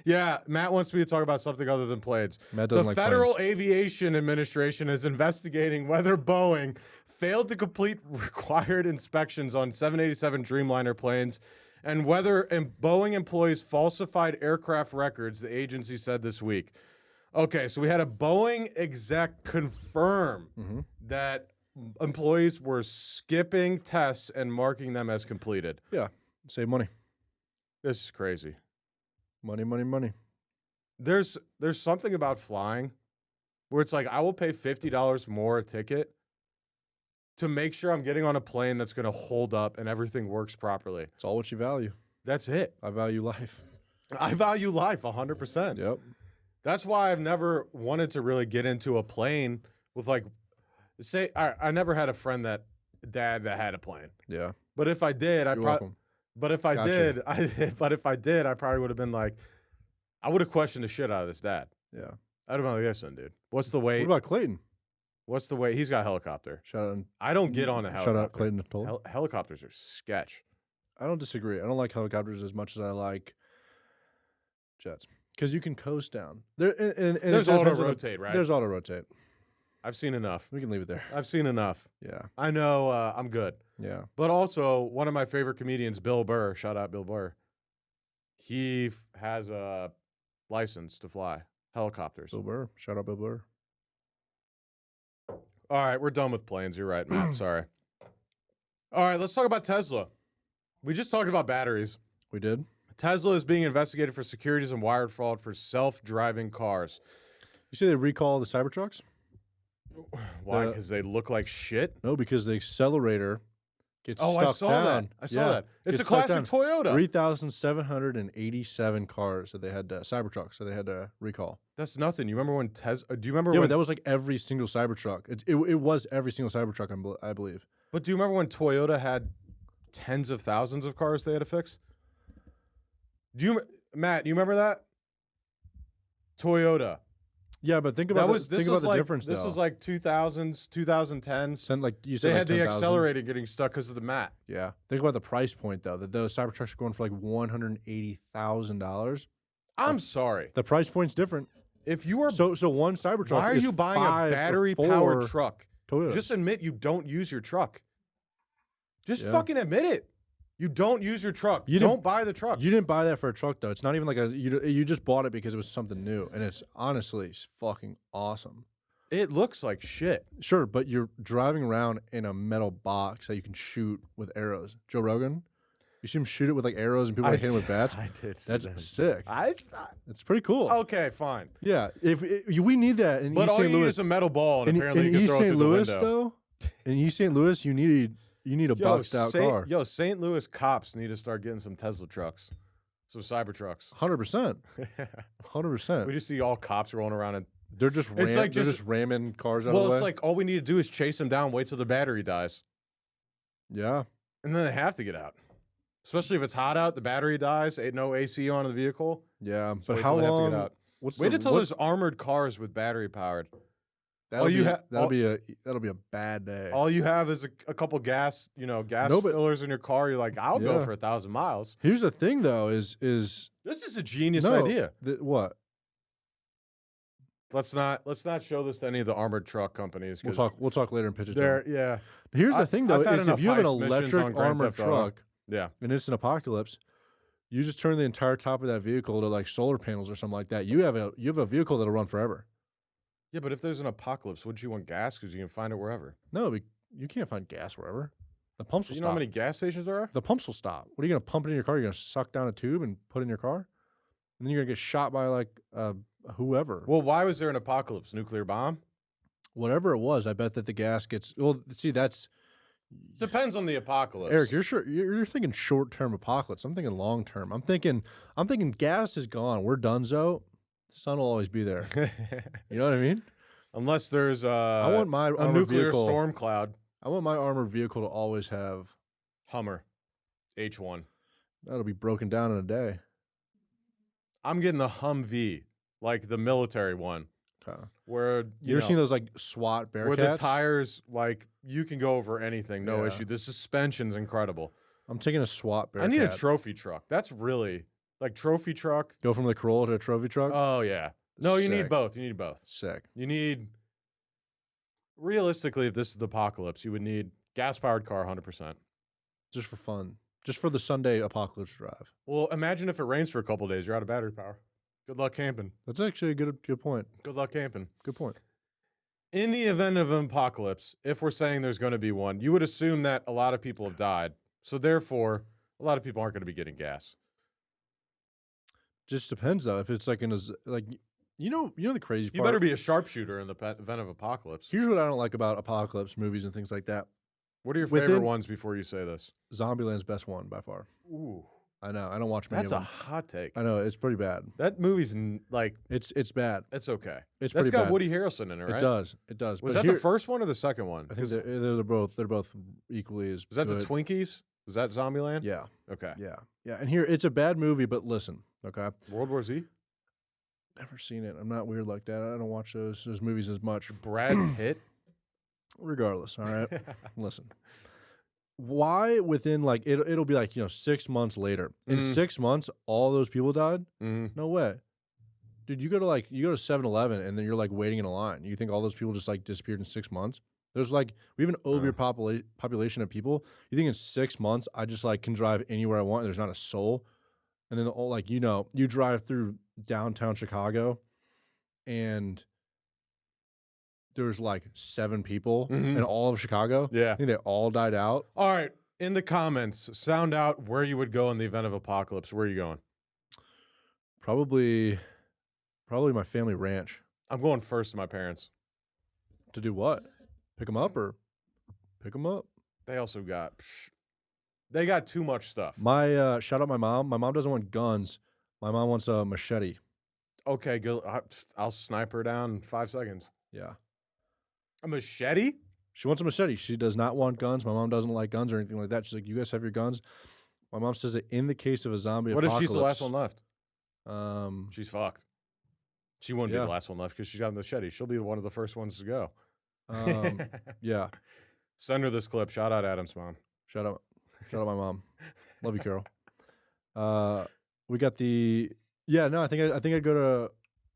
Yeah, Matt wants me to talk about something other than planes. Matt doesn't the like Federal planes. Aviation Administration is investigating whether Boeing failed to complete required inspections on 787 Dreamliner planes and whether Boeing employees falsified aircraft records, the agency said this week. Okay, so we had a Boeing exec confirm that employees were skipping tests and marking them as completed. Yeah, save money. This is crazy. Money, money, money. There's something about flying where it's like I will pay $50 more a ticket to make sure I'm getting on a plane that's going to hold up and everything works properly. It's all what you value. That's it. I value life. I value life 100%. Yep. That's why I've never wanted to really get into a plane with I never had a friend that had a plane. Yeah. But if I did, You're welcome. But if I did, I probably would have been like, I would have questioned the shit out of this dad. Yeah. I'd have been like, listen, dude, what's the weight? What about Clayton? What's the weight? He's got a helicopter. Shout out. I don't get on a helicopter. Shout out Clayton Toll. Helicopters are sketch. I don't disagree. I don't like helicopters as much as I like jets because you can coast down. There's auto rotate, right? There's auto rotate. I've seen enough. We can leave it there. I've seen enough. Yeah. I know I'm good. Yeah. But also, one of my favorite comedians, Bill Burr, shout out Bill Burr, he has a license to fly helicopters. Bill Burr. Shout out Bill Burr. All right, we're done with planes. You're right, Matt. Sorry. All right, let's talk about Tesla. We just talked about batteries. We did. Tesla is being investigated for securities and wire fraud for self-driving cars. You see they recall the Cybertrucks? Why? Because they look like shit? No, because the accelerator gets stuck down. I saw that. It's a classic Toyota. 3,787 cars that they had Cybertrucks that they had to recall. That's nothing. You remember when Tesla? Do you remember? Yeah, when, but that was like every single Cybertruck. It was every single Cybertruck, I believe. But do you remember when Toyota had tens of thousands of cars they had to fix? Matt? Do you remember that? Toyota. Yeah, but think about the difference. This was like 2000s, 2010s. And like you said, they had 10, the accelerator getting stuck because of the mat. Yeah. Think about the price point though. That those Cybertrucks are going for like $180,000. I'm sorry. The price point's different. If you are so one Cybertruck. Why are you buying a battery-powered truck? Toyota. Just admit you don't use your truck. Just fucking admit it. You don't use your truck. You don't buy the truck. You didn't buy that for a truck though. It's not even like you just bought it because it was something new, and it's honestly fucking awesome. It looks like shit. Sure, but you're driving around in a metal box that you can shoot with arrows. Joe Rogan, you see him shoot it with like arrows and people hit him with bats. I did. That's sick. It's pretty cool. Okay, fine. Yeah, we need that in but East all St. you Louis. need is a metal ball, and apparently you can throw it through the window. Though, in East St. Louis, you need a boxed out car. Yo, St. Louis cops need to start getting some Tesla trucks, some Cybertrucks. 100%. 100%. We just see all cops rolling around and they're just ramming cars out of the way. Well, it's like all we need to do is chase them down, wait till the battery dies. Yeah. And then they have to get out. Especially if it's hot out, the battery dies, ain't no AC on in the vehicle. Yeah, so but how long? Have to get out. Wait until there's armored cars with battery powered. That'll be a bad day. All you have is a couple gas fillers in your car. You're like, I'll go for 1,000 miles. Here's the thing, though, is this is a genius idea. What? Let's not show this to any of the armored truck companies. We'll talk later in pitch it. Yeah. Here's the thing though: is if you have an heist missions on electric Grand armored Theft Auto. truck, Yeah. and it's an apocalypse, you just turn the entire top of that vehicle to like solar panels or something like that. You have a vehicle that'll run forever. Yeah, but if there's an apocalypse, wouldn't you want gas? Because you can find it wherever. No, you can't find gas wherever. The pumps will stop. You know how many gas stations there are? The pumps will stop. What are you going to pump it in your car? You're going to suck down a tube and put it in your car? And then you're going to get shot by like whoever. Well, why was there an apocalypse? Nuclear bomb? Whatever it was, I bet that the gas gets... Well, see, that's... Depends on the apocalypse. Eric, you're thinking short-term apocalypse. I'm thinking long-term. I'm thinking gas is gone. We're donezo. The sun will always be there. You know what I mean? Unless there's I want my a nuclear storm cloud. I want my armored vehicle to always have Hummer H1. That'll be broken down in a day. I'm getting the Humvee, like the military one. Okay. Where you ever seen those like SWAT Bearcats? Where the tires, like, you can go over anything, no issue. The suspension's incredible. I'm taking a SWAT Bearcat. I need a trophy truck. That's really like trophy truck. Go from the Corolla to a trophy truck? Oh yeah. No, you need both. You need both. Sick. You need, realistically, if this is the apocalypse, you would need gas-powered car 100%. Just for fun. Just for the Sunday apocalypse drive. Well, imagine if it rains for a couple days. You're out of battery power. Good luck camping. That's actually a good point. Good luck camping. Good point. In the event of an apocalypse, if we're saying there's going to be one, you would assume that a lot of people have died. So therefore, a lot of people aren't going to be getting gas. Just depends though. If it's like you know the crazy part. You better be a sharpshooter in the event of apocalypse. Here's what I don't like about apocalypse movies and things like that. What are your favorite ones before you say this? Zombieland's best one by far. Ooh. I know. I don't watch many of them. That's a hot take. I know. It's pretty bad. That movie's like... It's bad. It's okay. That's got Woody Harrelson in it, right? It does. Was that the first one or the second one? I think they're both equally as Was that good. the Twinkies? Was that Zombieland? Yeah. Okay. Yeah. Yeah. And here, it's a bad movie, but listen, okay? World War Z? Never seen it. I'm not weird like that. I don't watch those movies as much. Brad Pitt? Regardless, all right? Listen. Why within like it'll be like 6 months later. In 6 months, all those people died? No way. Dude, you go to 7-Eleven and then you're like waiting in a line. You think all those people just like disappeared in 6 months? There's like we have an overpopulation of people. You think in 6 months I just like can drive anywhere I want and there's not a soul? And then you drive through downtown Chicago and there's like 7 people in all of Chicago. Yeah. I think they all died out. All right. In the comments, sound out where you would go in the event of apocalypse. Where are you going? Probably my family ranch. I'm going first to my parents. To do what? Pick them up or pick them up? They also got... They got too much stuff. My shout out my mom. My mom doesn't want guns. My mom wants a machete. Okay, go. I'll snipe her down in 5 seconds. Yeah. A machete? She wants a machete. She does not want guns. My mom doesn't like guns or anything like that. She's like, you guys have your guns. My mom says that in the case of a zombie apocalypse. What if she's the last one left? She's fucked. She wouldn't be the last one left because she's got a machete. She'll be one of the first ones to go. Yeah. Send her this clip. Shout out Adam's mom. Shout out my mom. Love you, Carol. We got the I think I'd go to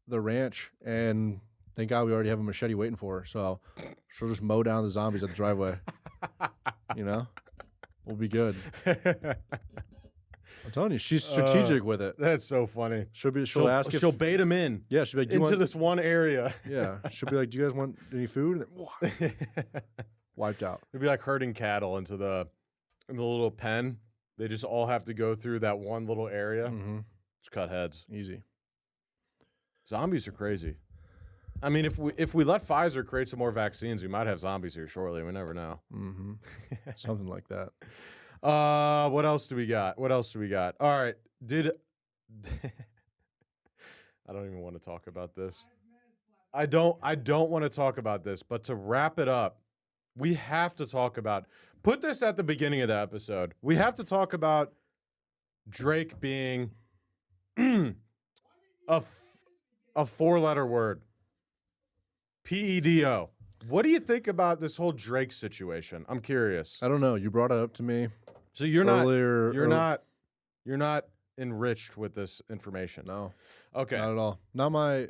the ranch and thank God we already have a machete waiting for her. So she'll just mow down the zombies at the driveway. We'll be good. I'm telling you, she's strategic with it. That's so funny. She'll ask if she'll bait him in. Yeah, she'll be like, into this one area. Yeah, she'll be like, do you guys want any food? And then, wiped out. It'd be like herding cattle in the little pen. They just all have to go through that one little area. Just cut heads. Easy. Zombies are crazy. I mean, if we let Pfizer create some more vaccines, we might have zombies here shortly. We never know. Something like that. What else do we got? All right. I don't even want to talk about this. I don't want to talk about this, but to wrap it up, we have to talk about, put this at the beginning of the episode. We have to talk about Drake being a 4-letter word. PEDO. What do you think about this whole Drake situation? I'm curious. I don't know. You brought it up to me. So you're earlier, not enriched with this information. No. Okay. Not at all. Not my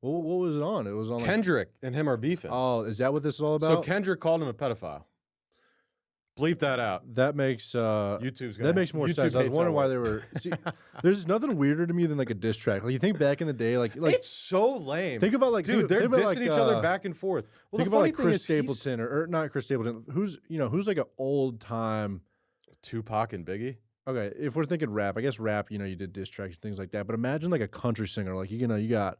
what was it on? It was on Kendrick and him are beefing. Oh, is that what this is all about? So Kendrick called him a pedophile. Bleep that out. That makes that makes more sense. I was wondering why they were. See, there's nothing weirder to me than like a diss track. Like you think back in the day, like it's so lame. Think about like dude, they're dissing each other back and forth. Well, think about like Chris Stapleton or not Chris Stapleton. Who's like an old time Tupac and Biggie. Okay, if we're thinking rap, I guess rap. You did diss tracks and things like that. But imagine like a country singer, like you got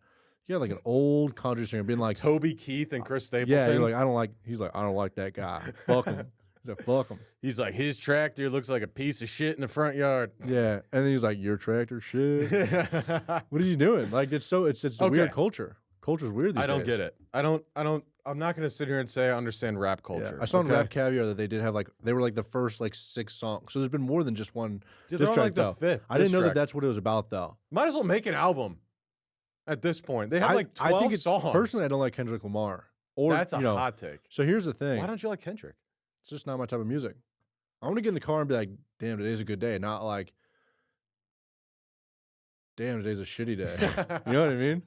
like an old country singer being like Toby Keith and Chris Stapleton. Yeah, you're like he's like I don't like that guy. Fuck him. He's like, fuck him. He's like, his tractor looks like a piece of shit in the front yard. Yeah. And then he's like, your tractor shit. What are you doing? Like, it's a weird culture. Culture's weird these days. I don't get it. I'm not going to sit here and say I understand rap culture. Yeah. I saw on Rap Caviar that they did have they were like the first 6 songs. So there's been more than just one. Dude, they're on like the 5th. I didn't know that that's what it was about though. Might as well make an album at this point. They have 12 I think songs. Personally, I don't like Kendrick Lamar. That's a hot take. So here's the thing. Why don't you like Kendrick? It's just not my type of music. I want to get in the car and be like, damn, today's a good day. Not like, damn, today's a shitty day. You know what I mean?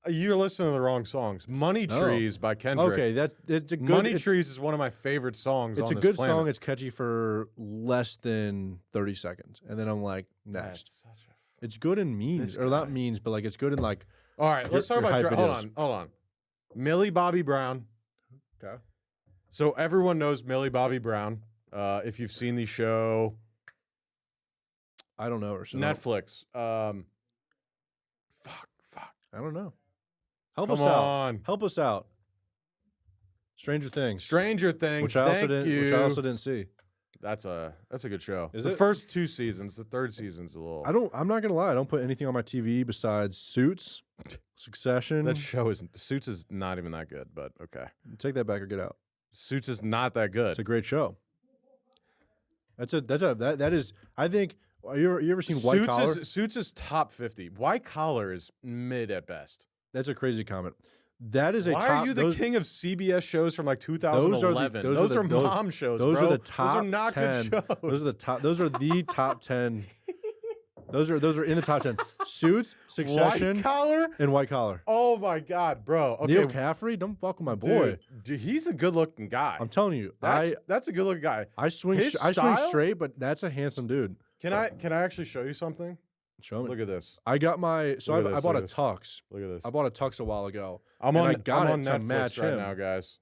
You're listening to the wrong songs. Money Trees by Kendrick. Okay, it's a good. Money Trees is one of my favorite songs. It's a good song. It's catchy for less than 30 seconds, and then I'm like, next. It's good in means, or not means, but it's good in like. All right, let's talk about. Hold on. Millie Bobby Brown. Okay. So everyone knows Millie Bobby Brown. If you've seen the show, I don't know her. So Netflix. Fuck. I don't know. Help us out. Stranger Things. Which I also didn't see. That's a good show. Is the it? First 2 seasons. The third season's a little. I'm not gonna lie. I don't put anything on my TV besides Suits, Succession. That show isn't. Suits is not even that good. But okay. Take that back or get out. Suits is not that good. It's a great show. That is. I think. You ever seen White Collar? Suits is top 50. White Collar is mid at best. That's a crazy comment. That is a. Why are you the king of CBS shows from 2011? Those are mom shows. Those bro. are the top. Those are not 10. good shows. Those are the top. Those are the top 10. Those are in the top 10. Suits, Succession, White Collar, and White Collar. Oh my God, bro! Okay. Neil Caffrey, don't fuck with my boy. Dude, he's a good-looking guy. I'm telling you, that's a good-looking guy. I swing straight, but that's a handsome dude. Can I actually show you something? Show me. Look at this. I got my. So I bought a tux. Look at this. I bought a tux a while ago. I'm on Netflix match right now, guys.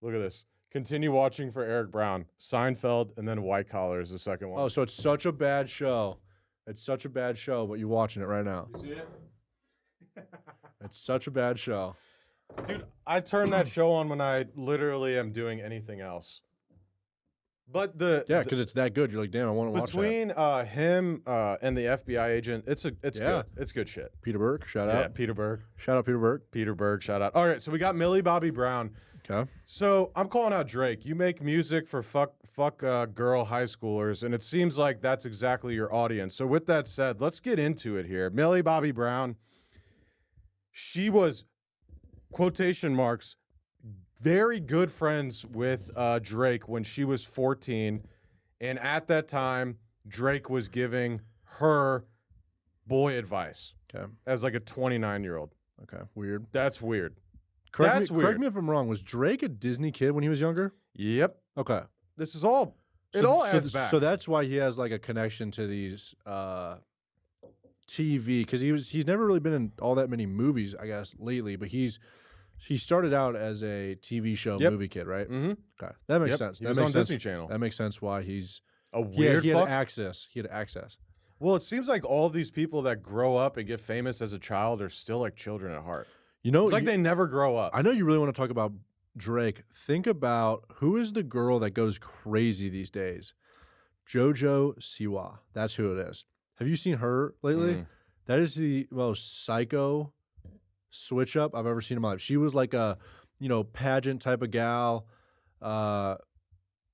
Look at this. Continue watching for Eric Brown, Seinfeld, and then White Collar is the second one. Oh, so it's such a bad show. It's such a bad show, but you're watching it right now. You see it? It's such a bad show. Dude, I turn that show on when I literally am doing anything else. But because it's that good. You're like, damn, I want to watch that. Between him and the FBI agent, it's good. It's good shit. Peter Berg, shout out. Yeah, Peter Berg. Shout out Peter Berg. Peter Berg, shout out. All right, so we got Millie Bobby Brown. Okay. So I'm calling out Drake. You make music for fuck girl high schoolers, and it seems like that's exactly your audience. So with that said, let's get into it here. Millie Bobby Brown, she was, quotation marks, very good friends with Drake when she was 14. And at that time, Drake was giving her boy advice. Okay. As like a 29-year-old. Okay. Weird. That's weird. Correct me if I'm wrong. Was Drake a Disney kid when he was younger? Yep. Okay. This is all. It all adds back. So that's why he has like a connection to these TV, because he's never really been in all that many movies, I guess, lately. But he started out as a TV show movie kid, right? Mm-hmm. Okay, that makes sense. He was on Disney Channel. That makes sense why he's a weird. He had access. He had access. Well, it seems like all of these people that grow up and get famous as a child are still like children at heart. It's like they never grow up. I know you really want to talk about Drake. Think about who is the girl that goes crazy these days. JoJo Siwa. That's who it is. Have you seen her lately? That is the most psycho switch up I've ever seen in my life. She was like a, pageant type of gal.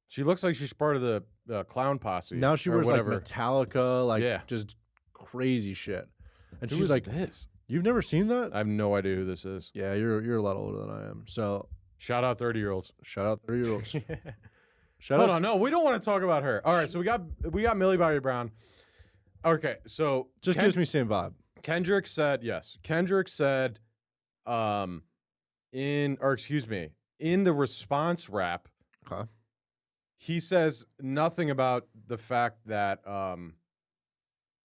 She looks like she's part of the clown posse. Now she wears whatever. like Metallica, just crazy shit. And she's like, this? You've never seen that? I have no idea who this is. Yeah, you're a lot older than I am. So shout out 30-year-olds. Shout out 30-year-olds. Hold on, no, we don't want to talk about her. All right, so we got Millie Bobby Brown. Okay, so just gives me same vibe. Kendrick said yes. Kendrick said, in the response rap, he says nothing about the fact that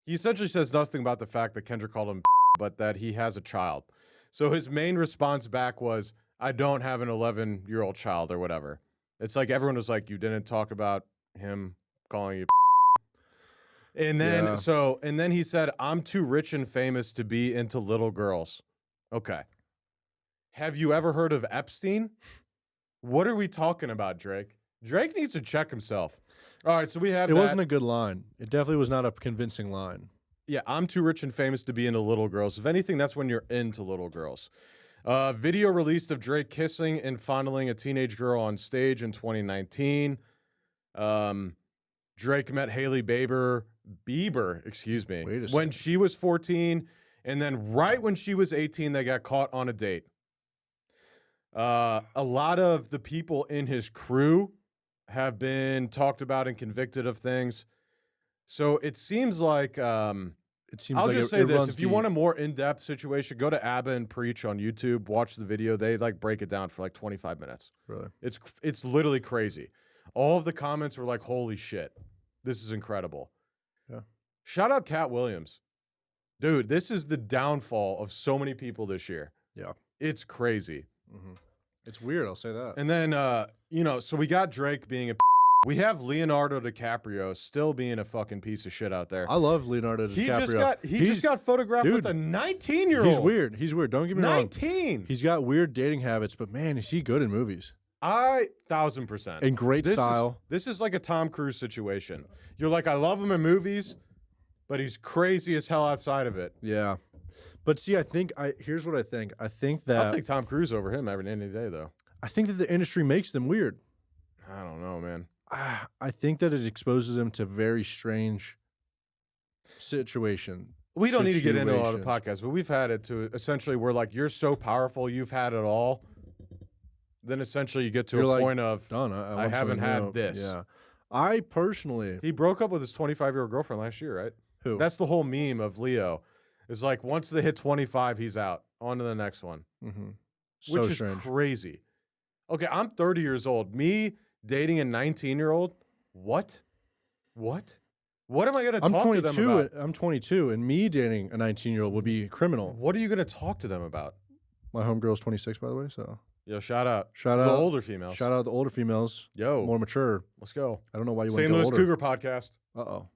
he essentially says nothing about the fact that Kendrick called him, but that he has a child. So his main response back was, "I don't have an 11-year-old child," or whatever. It's like everyone was like, "You didn't talk about him calling you." And then and then he said, "I'm too rich and famous to be into little girls." Okay. Have you ever heard of Epstein? What are we talking about, Drake? Drake needs to check himself. All right, so we have It wasn't a good line. It definitely was not a convincing line. Yeah, I'm too rich and famous to be into little girls. If anything, that's when you're into little girls. Video released of Drake kissing and fondling a teenage girl on stage in 2019. Drake met Hailey Bieber, when she was 14, and then right when she was 18, they got caught on a date. A lot of the people in his crew have been talked about and convicted of things. So it seems like I'll just say this. If you want a more in-depth situation, go to Abba and Preach on YouTube. Watch the video. They like break it down for like 25 minutes. Really? It's literally crazy. All of the comments were like, "Holy shit. This is incredible." Yeah. Shout out Cat Williams. Dude, this is the downfall of so many people this year. Yeah. It's crazy. Mm-hmm. It's weird, I'll say that. And then, so we got Drake being a we have Leonardo DiCaprio still being a fucking piece of shit out there. I love Leonardo DiCaprio. He just got photographed with a 19-year-old. He's weird. Don't get me wrong. 19. He's got weird dating habits, but man, is he good in movies. 1,000%. And great style. This is like a Tom Cruise situation. You're like, I love him in movies, but he's crazy as hell outside of it. Yeah. But see, here's what I think. I think that I'll take Tom Cruise over him any day, though. I think that the industry makes them weird. I don't know, man. I think that it exposes them to very strange situation. We don't need to get into a lot of podcasts, but we've had it to essentially where like you're so powerful, you've had it all. Then essentially you get to a point of, I haven't had this. Yeah. I personally... He broke up with his 25-year-old girlfriend last year, right? Who? That's the whole meme of Leo. It's like once they hit 25, he's out. On to the next one. Mm-hmm. Which is crazy. Okay, I'm 30 years old. Me dating a 19-year-old? What? What am I going to talk to them about? I'm 22, and me dating a 19-year-old would be criminal. What are you going to talk to them about? My homegirl's 26, by the way, so... Yo, shout out the older females. Shout out the older females. Yo. More mature. Let's go. I don't know why you want to go older. St. Louis Cougar podcast. Uh-oh.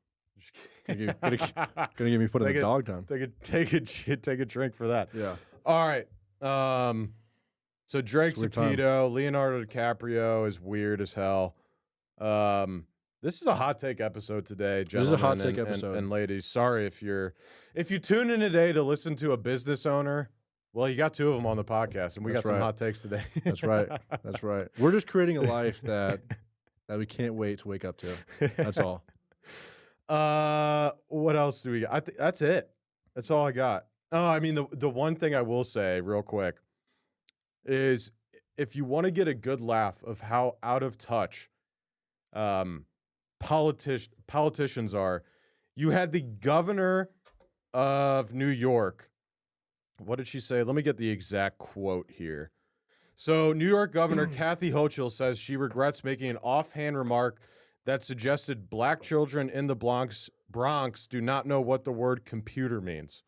Gonna get me put in the dog time. Take a drink for that. Yeah. All right. So Drake's a pedo. Leonardo DiCaprio is weird as hell. This is a hot take episode today, gentlemen. This is a hot take episode. And ladies, sorry if you tune in today to listen to a business owner. Well, you got two of them on the podcast, and we got some hot takes today. That's right. That's right. We're just creating a life that we can't wait to wake up to. That's all. What else do we got? That's it. That's all I got. Oh, I mean, the one thing I will say real quick is if you want to get a good laugh of how out of touch politicians are, you had the governor of New York. What did she say? Let me get the exact quote here. So New York Governor Kathy Hochul says she regrets making an offhand remark that suggested black children in the Bronx do not know what the word computer means.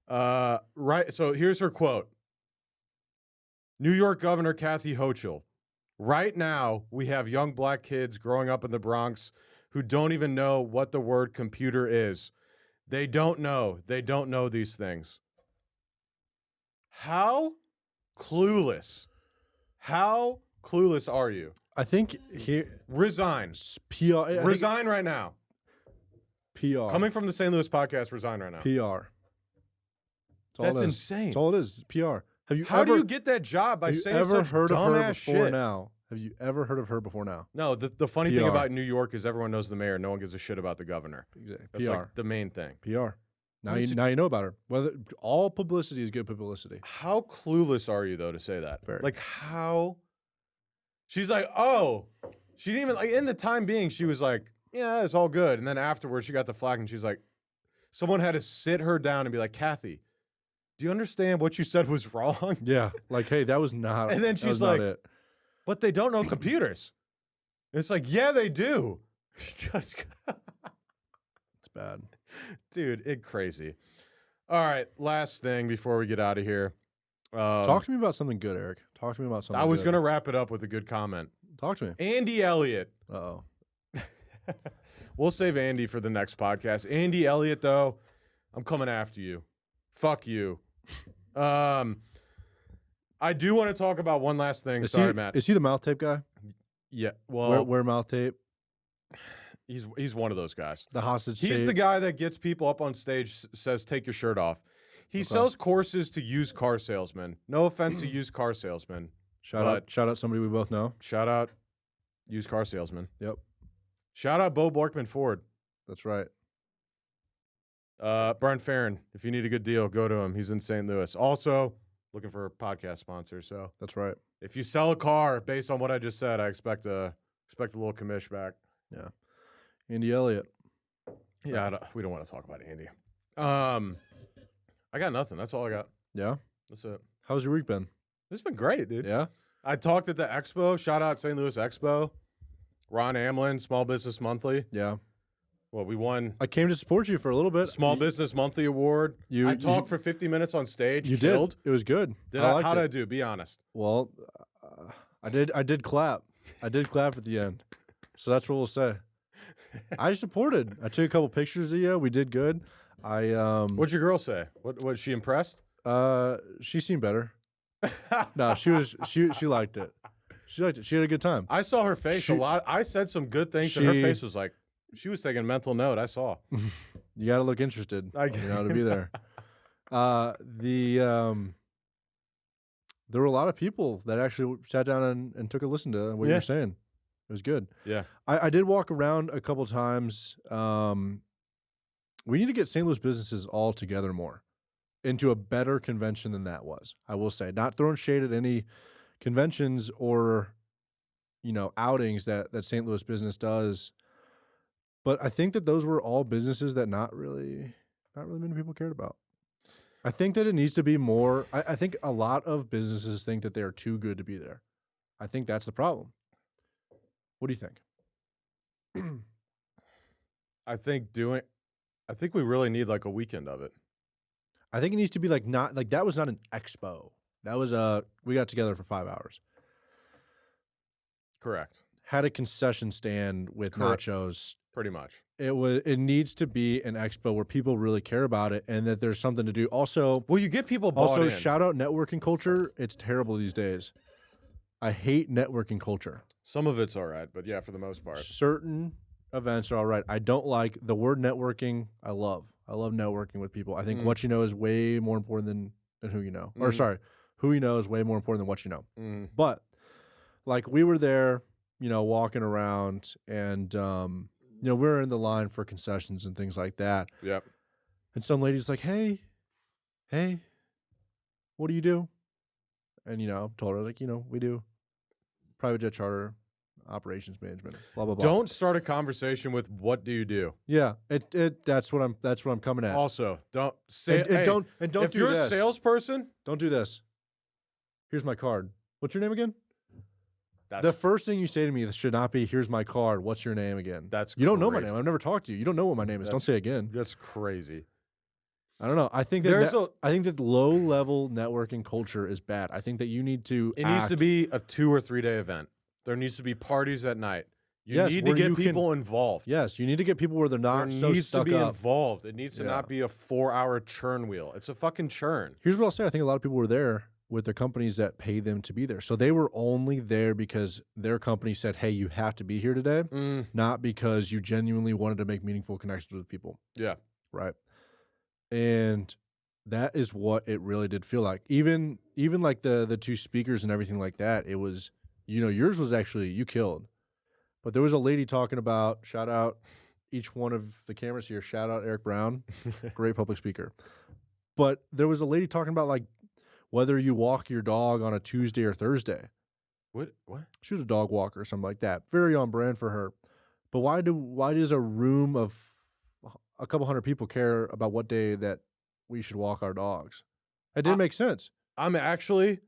Right. So here's her quote. New York Governor Kathy Hochul. Right now, we have young black kids growing up in the Bronx who don't even know what the word computer is. They don't know. They don't know these things. How clueless are you? I think here... Resign. Resign right now. PR. Coming from the St. Louis podcast, resign right now. PR. That's insane. That's all it is. PR. How do you get that job by saying such dumbass shit? Have you ever heard of her before now? No, the funny thing about New York is everyone knows the mayor. No one gives a shit about the governor. Exactly. That's PR. like the main thing. PR. Now you know about her. Whether all publicity is good publicity. How clueless are you though to say that? Very. Like how? She's like, oh, She didn't even, like, in the time being, she was like, yeah, it's all good. And then afterwards, she got the flag, and she's like, someone had to sit her down and be like, Kathy, do you understand what you said was wrong? Yeah. Like, hey, that was not. And then that she's was like, not it. but they don't know computers. It's like, yeah, they do. Just It's bad. dude, it crazy. All right, last thing before we get out of here. Talk to me about something good, Eric. Talk to me about something I was good. going to wrap it up with a good comment. Talk to me. Andy Elliott. Uh-oh. We'll save Andy for the next podcast. Andy Elliott, though, I'm coming after you. Fuck you. I do want to talk about one last thing. Sorry, Matt. Is he the mouth tape guy? Yeah. Well, wear mouth tape. He's one of those guys. The hostage He's tape. the guy that gets people up on stage, says, take your shirt off. He sells courses to used car salesmen. No offense to used car salesmen. Shout out somebody we both know. Shout out used car salesman. Yep. Shout out Bo Borkman Ford. That's right. Brian Farron, if you need a good deal, go to him. He's in St. Louis. Also, looking for a podcast sponsor. So that's right. If you sell a car based on what I just said, I expect a little commish back. Yeah. Andy Elliott. Yeah, we don't want to talk about Andy. I got nothing. That's all I got. Yeah? That's it. How's your week been? It's been great, dude. Yeah? I talked at the expo. Shout out St. Louis Expo. Ron Amlin, Small Business Monthly. Yeah. Well, we won. I came to support you for a little bit. Small Business Monthly Award. I talked for 50 minutes on stage. You killed. did. It was good. How did I do? Be honest. Well, I did clap. I did clap at the end. So that's what we'll say. I supported. I took a couple pictures of you. We did good. What'd your girl say? What was she impressed? She seemed better. No, she liked it. She liked it. She had a good time. I saw her face a lot. I said some good things, and her face was like, she was taking a mental note. I saw. You got to look interested, to be there. There were a lot of people that actually sat down and took a listen to what you were saying. It was good. Yeah. I did walk around a couple times. We need to get St. Louis businesses all together more into a better convention than that was. I will say, not throwing shade at any conventions or, outings that St. Louis business does. But I think that those were all businesses that not really many people cared about. I think that it needs to be more. I think a lot of businesses think that they are too good to be there. I think that's the problem. What do you think? I think we really need like a weekend of it. I think it needs to be that was not an expo. That was we got together for 5 hours. Correct. Had a concession stand with nachos. Pretty much. It needs to be an expo where people really care about it and that there's something to do. Also, well, you get people bought in. Shout out networking culture. It's terrible these days. I hate networking culture. Some of it's all right, but yeah, for the most part. Certain events are all right. I don't like the word networking. I love networking with people. I think what you know is way more important than who you know. Or sorry, who you know is way more important than what you know. But like we were there, walking around and we were in the line for concessions and things like that. Yep. And some lady's like, hey, what do you do? And, told her, like, we do private jet charter operations management, blah, blah, blah. Don't start a conversation with what do you do? Yeah. That's what I'm coming at. Also, don't say don't if you're a salesperson, don't do this. Here's my card. What's your name again? The first thing you say to me should not be, here's my card. What's your name again? You don't know my name. I've never talked to you. You don't know what my name is. Don't say it again. That's crazy. I don't know. I think that low-level networking culture is bad. I think that you need to needs to be a 2 or 3 day event. There needs to be parties at night. You need to get people involved. Yes, you need to get people where they're not so stuck up. It needs to be involved. It needs to not be a 4-hour churn wheel. It's a fucking churn. Here's what I'll say. I think a lot of people were there with the companies that pay them to be there. So they were only there because their company said, hey, you have to be here today, not because you genuinely wanted to make meaningful connections with people. Yeah. Right. And that is what it really did feel like. Even like the 2 speakers and everything like that, it was, yours was actually, you killed. But there was a lady talking about, shout out each one of the cameras here, shout out Eric Brown, great public speaker. But there was a lady talking about like whether you walk your dog on a Tuesday or Thursday. What? She was a dog walker or something like that. Very on brand for her. But why does a room of a couple hundred people care about what day that we should walk our dogs? It didn't make sense. I'm actually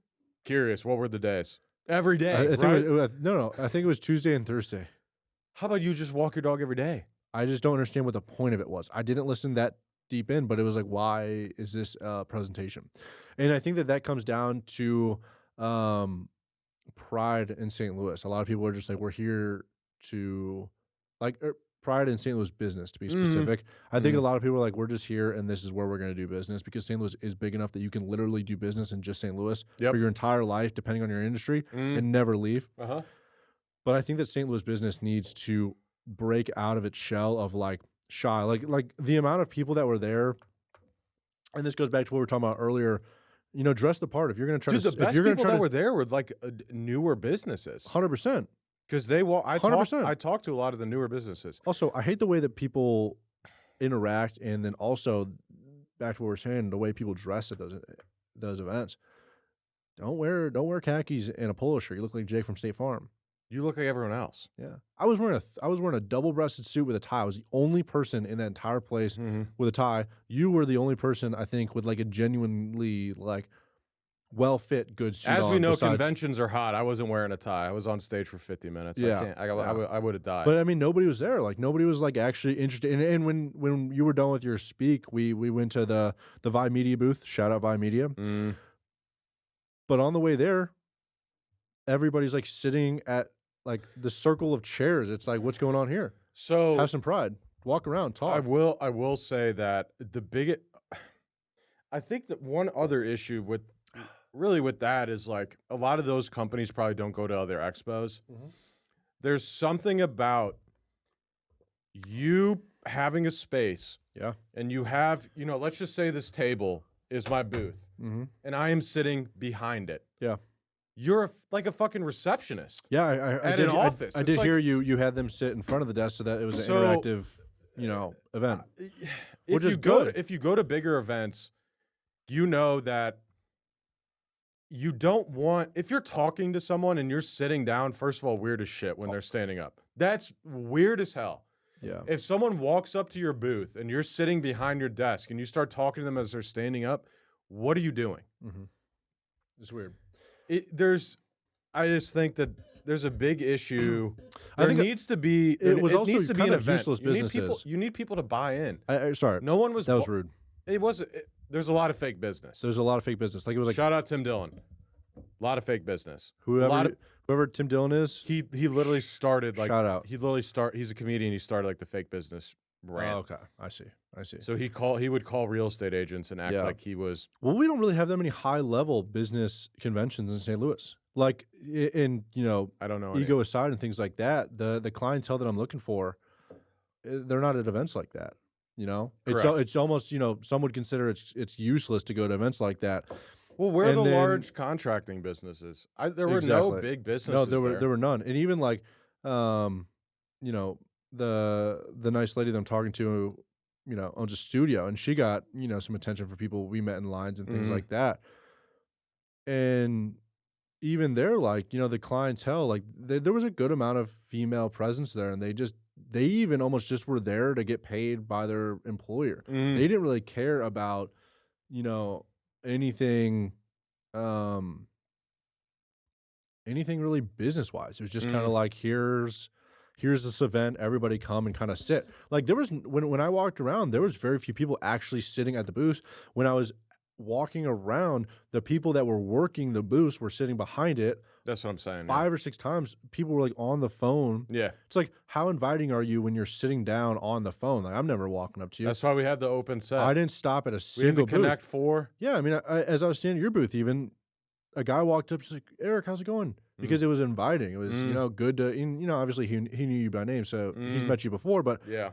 curious. What were the days? Every day, I think right? no. I think it was Tuesday and Thursday. How about you just walk your dog every day? I just don't understand what the point of it was. I didn't listen that deep in, but it was like, why is this a presentation? And I think that comes down to pride in St. Louis. A lot of people are just like, we're here to pride in St. Louis business, to be specific. I think a lot of people are like, we're just here and this is where we're going to do business, because St. Louis is big enough that you can literally do business in just St. Louis for your entire life, depending on your industry, and never leave. But I think that St. Louis business needs to break out of its shell of like shy, like the amount of people that were there. And this goes back to what we were talking about earlier. You know, dress the part. If you're going to try the best people that were there were like newer businesses. 100%. Because I talked to a lot of the newer businesses. Also, I hate the way that people interact, and then also back to what we're saying, the way people dress at those events. Don't wear khakis and a polo shirt. You look like Jake from State Farm. You look like everyone else. Yeah, I was wearing a double-breasted suit with a tie. I was the only person in that entire place with a tie. You were the only person, I think, with like a genuinely like well-fit good suit. As we know, conventions are hot. I wasn't wearing a tie. I was on stage for 50 minutes. Yeah, I would have died. But I mean, nobody was there. Like nobody was like actually interested. And when you were done with your speak, we went to the Vi Media booth. Shout out Vi Media. But on the way there, everybody's like sitting at like the circle of chairs. It's like, what's going on here? So have some pride. Walk around, talk. I will say that I think that one other issue with that is like a lot of those companies probably don't go to other expos. There's something about you having a space. Yeah. And you have, let's just say this table is my booth and I am sitting behind it. Yeah. You're like a fucking receptionist. Yeah, I did, an office. I did hear you had them sit in front of the desk so that it was an interactive, event. Which is good. If you go to bigger events, you know that you don't want, if you're talking to someone and you're sitting down, first of all, weird as shit when they're standing up. That's weird as hell. Yeah. If someone walks up to your booth and you're sitting behind your desk and you start talking to them as they're standing up, what are you doing? It's weird. I just think that there's a big issue. It needs to be an event. Useless businesses. You need people to buy in. Sorry. No one was. That was rude. It was. There's a lot of fake business. There's a lot of fake business. Like it was like. Shout out Tim Dillon. A lot of fake business. Whoever Tim Dillon is. He literally started like. Shout out. He's a comedian. He started like the fake business brand. Oh, okay. I see. So he would call real estate agents and act like he was. Well, we don't really have that many high level business conventions in St. Louis. Like in I don't know, ego aside and things like that. The clientele that I'm looking for, they're not at events like that. It's almost some would consider it's useless to go to events like that. Well, where are the large contracting businesses? There were no big businesses. No, there were none. And even like, the nice lady that I'm talking to, owns a studio, and she got some attention for people we met in lines and things like that. And even there, like the clientele, like there was a good amount of female presence there, and they even almost just were there to get paid by their employer. They didn't really care about anything really business wise. It was just kind of like here's this event, everybody come and kind of sit. Like there was when I walked around, there was very few people actually sitting at the booth. When I was walking around, the people that were working the booths were sitting behind it. That's what I'm saying. 5 or 6 times, people were like on the phone. Yeah. It's like, how inviting are you when you're sitting down on the phone? Like, I'm never walking up to you. That's why we had the open set. I didn't stop at a single booth. Connect 4. Yeah, I mean, as I was standing at your booth, even a guy walked up, just like, Eric, how's it going? Because it was inviting. It was, good to, obviously he knew you by name, so he's met you before. But yeah,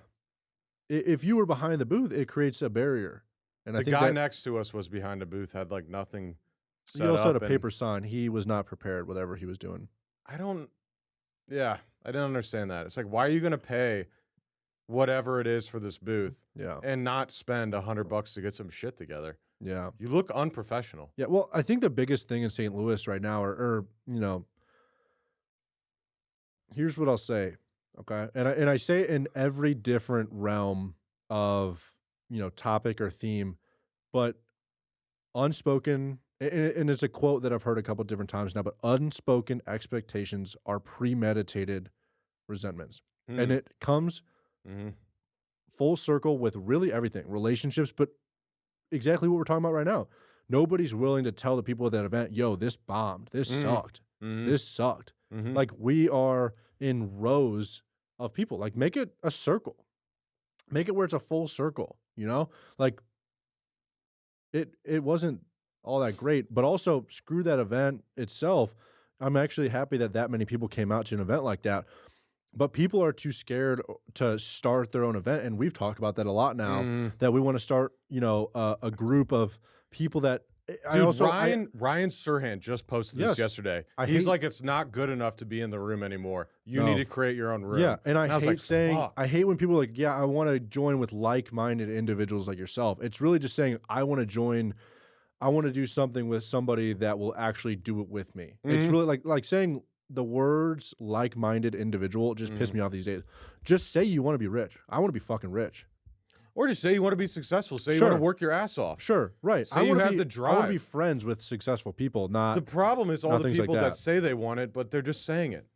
if you were behind the booth, it creates a barrier. And the guy next to us was behind a booth, had like nothing set up. He also had a paper sign. He was not prepared, whatever he was doing. I didn't understand that. It's like, why are you going to pay whatever it is for this booth and not spend $100 to get some shit together? Yeah. You look unprofessional. Yeah, well, I think the biggest thing in St. Louis right now, or Here's what I'll say, okay? And I say it in every different realm of, topic or theme, but unspoken, and it's a quote that I've heard a couple different times now, but unspoken expectations are premeditated resentments. And it comes full circle with really everything, relationships, but exactly what we're talking about right now. Nobody's willing to tell the people at that event, yo, this bombed. This sucked. This sucked. Like, we are in rows of people. Like, make it a circle. Make it where it's a full circle, Like, it wasn't all that great, but also screw that event itself. I'm actually happy that many people came out to an event like that. But people are too scared to start their own event, and we've talked about that a lot now. That we want to start, a group of people that. Dude, Ryan Serhant just posted this yesterday. He's like, it's not good enough to be in the room anymore. You need to create your own room. Yeah, and I hate saying, I hate when people are like, yeah, I want to join with like-minded individuals like yourself. It's really just saying, I want to join. I want to do something with somebody that will actually do it with me. It's really like saying the words like-minded individual just piss me off these days. Just say you want to be rich. I want to be fucking rich. Or just say you want to be successful. Say you want to work your ass off. Sure, right. Say you have the drive. I want to be friends with successful people, not. The problem is all the people like that say they want it, but they're just saying it.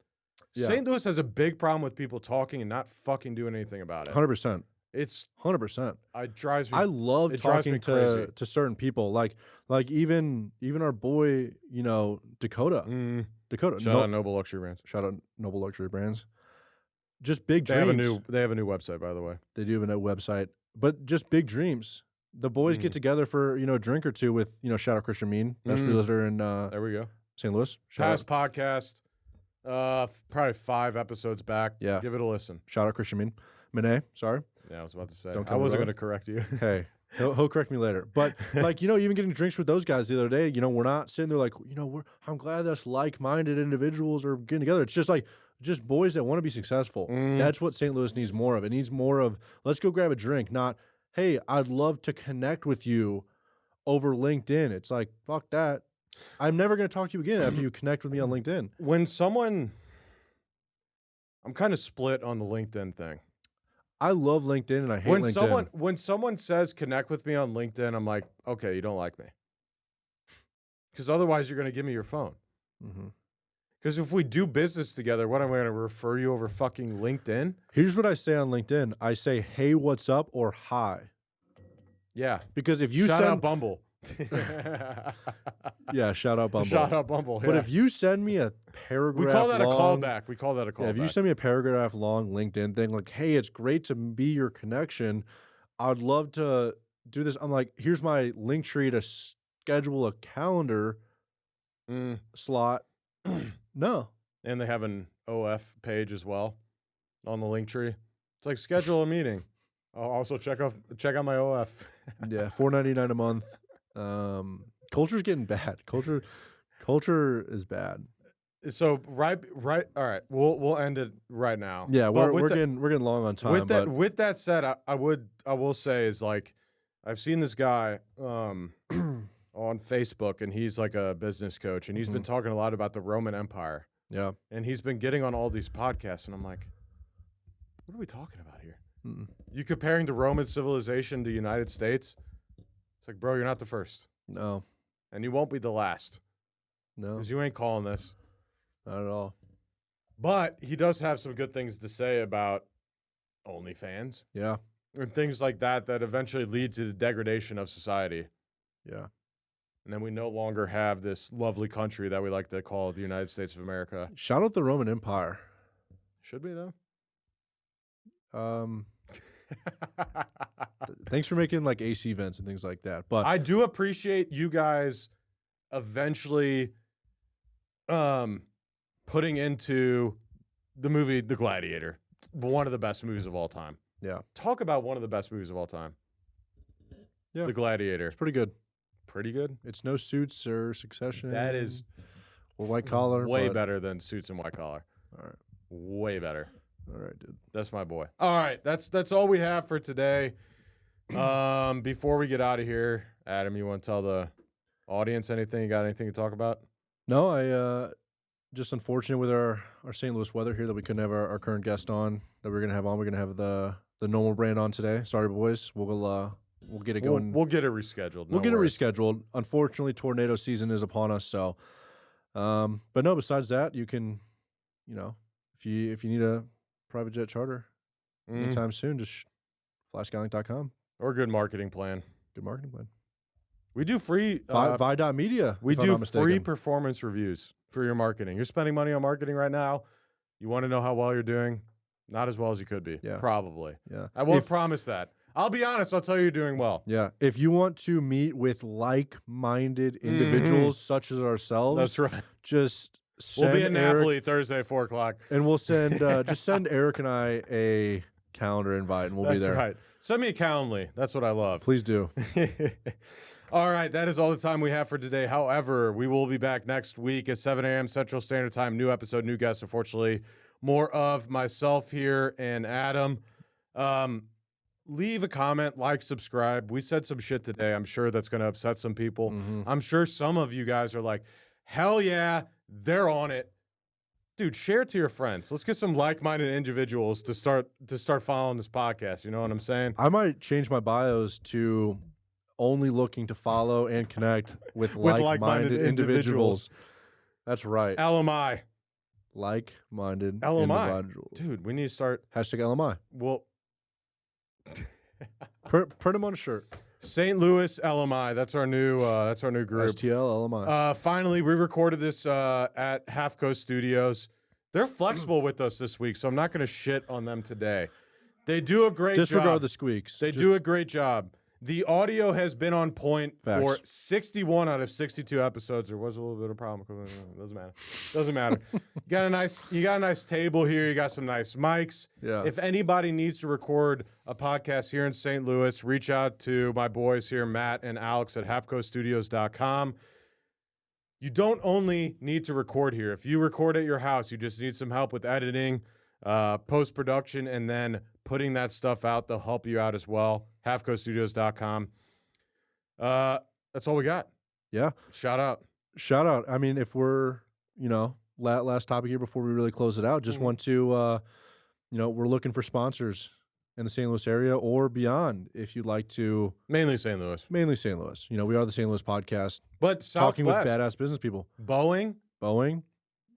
Yeah. St. Louis has a big problem with people talking and not fucking doing anything about it. 100%. It's 100%. It drives me. I love talking to certain people, like even our boy, Dakota. Dakota. Shout out Noble Luxury Brands. Shout out Noble Luxury Brands. Just big dreams. They have a new website, by the way. They do have a new website, but just big dreams. The boys get together for a drink or two with shout out Christian Mean, best realtor in there we go, St. Louis. Past podcast, probably 5 episodes back. Yeah, give it a listen. Shout out Christian Mean. Monet, sorry. Yeah, I was about to say. I wasn't going to correct you. Hey, he'll correct me later. But even getting drinks with those guys the other day, we're not sitting there like, I'm glad us like-minded individuals are getting together. It's just like boys that want to be successful. That's what St. Louis needs more of. It needs more of, let's go grab a drink, not, hey, I'd love to connect with you over LinkedIn. It's like, fuck that. I'm never going to talk to you again after you connect with me on LinkedIn. I'm kind of split on the LinkedIn thing. I love LinkedIn and I hate LinkedIn. When someone says connect with me on LinkedIn, I'm like, okay, you don't like me. Because otherwise you're going to give me your phone. Because if we do business together, what am I going to refer you over fucking LinkedIn? Here's what I say on LinkedIn. I say, hey, what's up, or hi. Yeah. Because if you Shout out Bumble. Yeah, shout out Bumble. Shout out Bumble. But if you send me a paragraph, we call that long, a callback. Yeah, if you send me a paragraph long LinkedIn thing, like, hey, it's great to be your connection. I'd love to do this. I'm like, here's my link tree to schedule a calendar slot. No. And they have an OF page as well on the link tree. It's like, schedule a meeting. I'll also check out my OF. Yeah, $4.99 a month. Culture's getting bad. Culture is bad. So right. All right, we'll end it right now. Yeah, we're getting long on time. With that said, I will say is like, I've seen this guy on Facebook, and he's like a business coach, and he's been talking a lot about the Roman Empire. Yeah, and he's been getting on all these podcasts, and I'm like, what are we talking about here? You comparing the Roman civilization to the United States? It's like, bro, you're not the first. No. And you won't be the last. No. Because you ain't calling this. Not at all. But he does have some good things to say about OnlyFans. Yeah. And things like that eventually lead to the degradation of society. Yeah. And then we no longer have this lovely country that we like to call the United States of America. Shout out the Roman Empire. Should we, though? Thanks for making like AC vents and things like that. But I do appreciate you guys eventually putting into the movie The Gladiator, one of the best movies of all time. Yeah. Talk about one of the best movies of all time. Yeah. The Gladiator. It's pretty good. Pretty good? It's no Suits or Succession. That is or White Collar. Way better than Suits and White Collar. All right. Way better. All right, dude. That's my boy. All right, that's all we have for today. Before we get out of here, Adam, you want to tell the audience anything? You got anything to talk about? No, just unfortunate with our St. Louis weather here that we couldn't have our current guest on that we're gonna have on. We're gonna have the normal brand on today. Sorry, boys. We'll get it going. We'll get it rescheduled. We'll get it rescheduled. Unfortunately, tornado season is upon us. So, but no. Besides that, you can, if you need a private jet charter anytime soon, just flashgallant.com. Or a good marketing plan. Good marketing plan. We do free Vi.media. We do free performance reviews for your marketing. You're spending money on marketing right now. You want to know how well you're doing? Not as well as you could be. Yeah. Probably. Yeah. I won't promise that. I'll be honest. I'll tell you you're doing well. Yeah. If you want to meet with like-minded individuals such as ourselves, that's right. Just send we'll be in Napoli Eric, Thursday at 4:00, and we'll send just send Eric and I a calendar invite, and we'll be there. That's right. Send me a Calendly. That's what I love. Please do. All right, that is all the time we have for today. However, we will be back next week at 7 a.m. Central Standard Time. New episode, new guests. Unfortunately, more of myself here and Adam. Leave a comment, like, subscribe. We said some shit today. I'm sure that's going to upset some people. I'm sure some of you guys are like, hell yeah, they're on it. Dude, share it to your friends. Let's get some like-minded individuals to start following this podcast. You know what I'm saying? I might change my bios to only looking to follow and connect with like-minded individuals. That's right. LMI. Like-minded LMI. individuals. Dude, we need to start. Hashtag LMI. Well, print them on a shirt. St. Louis LMI. That's our new group. STL LMI. Finally, we recorded this at Half Coast Studios. They're flexible with us this week, so I'm not going to shit on them today. They do a great job. Disregard the squeaks. They do a great job. The audio has been on point for 61 out of 62 episodes. There was a little bit of a problem. Doesn't matter. You got a nice table here. You got some nice mics. Yeah. If anybody needs to record a podcast here in St. Louis, reach out to my boys here, Matt and Alex at halfcoaststudios.com. You don't only need to record here. If you record at your house, you just need some help with editing, post-production, and then putting that stuff out. They'll help you out as well. halfcoaststudios.com. That's all we got. Yeah. Shout out. I mean, if we're, last topic here before we really close it out, just want to, we're looking for sponsors in the St. Louis area or beyond. If you'd like to. Mainly St. Louis. We are the St. Louis podcast. But talking with Southwest. badass business people. Boeing.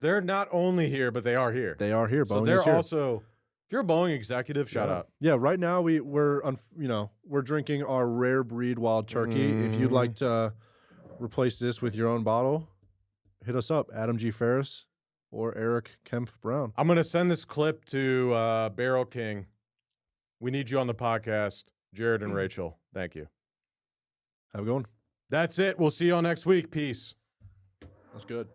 They're not only here, but they are here. Boeing so they're is here. Also, if you're a Boeing executive, shout out. Yeah, right now we're drinking our rare breed wild turkey. If you'd like to replace this with your own bottle, hit us up, Adam G. Farris or Eric Kemp Brown. I'm gonna send this clip to Barrel King. We need you on the podcast, Jared and Rachel. Thank you. Have a good one. That's it. We'll see you all next week. Peace. That's good.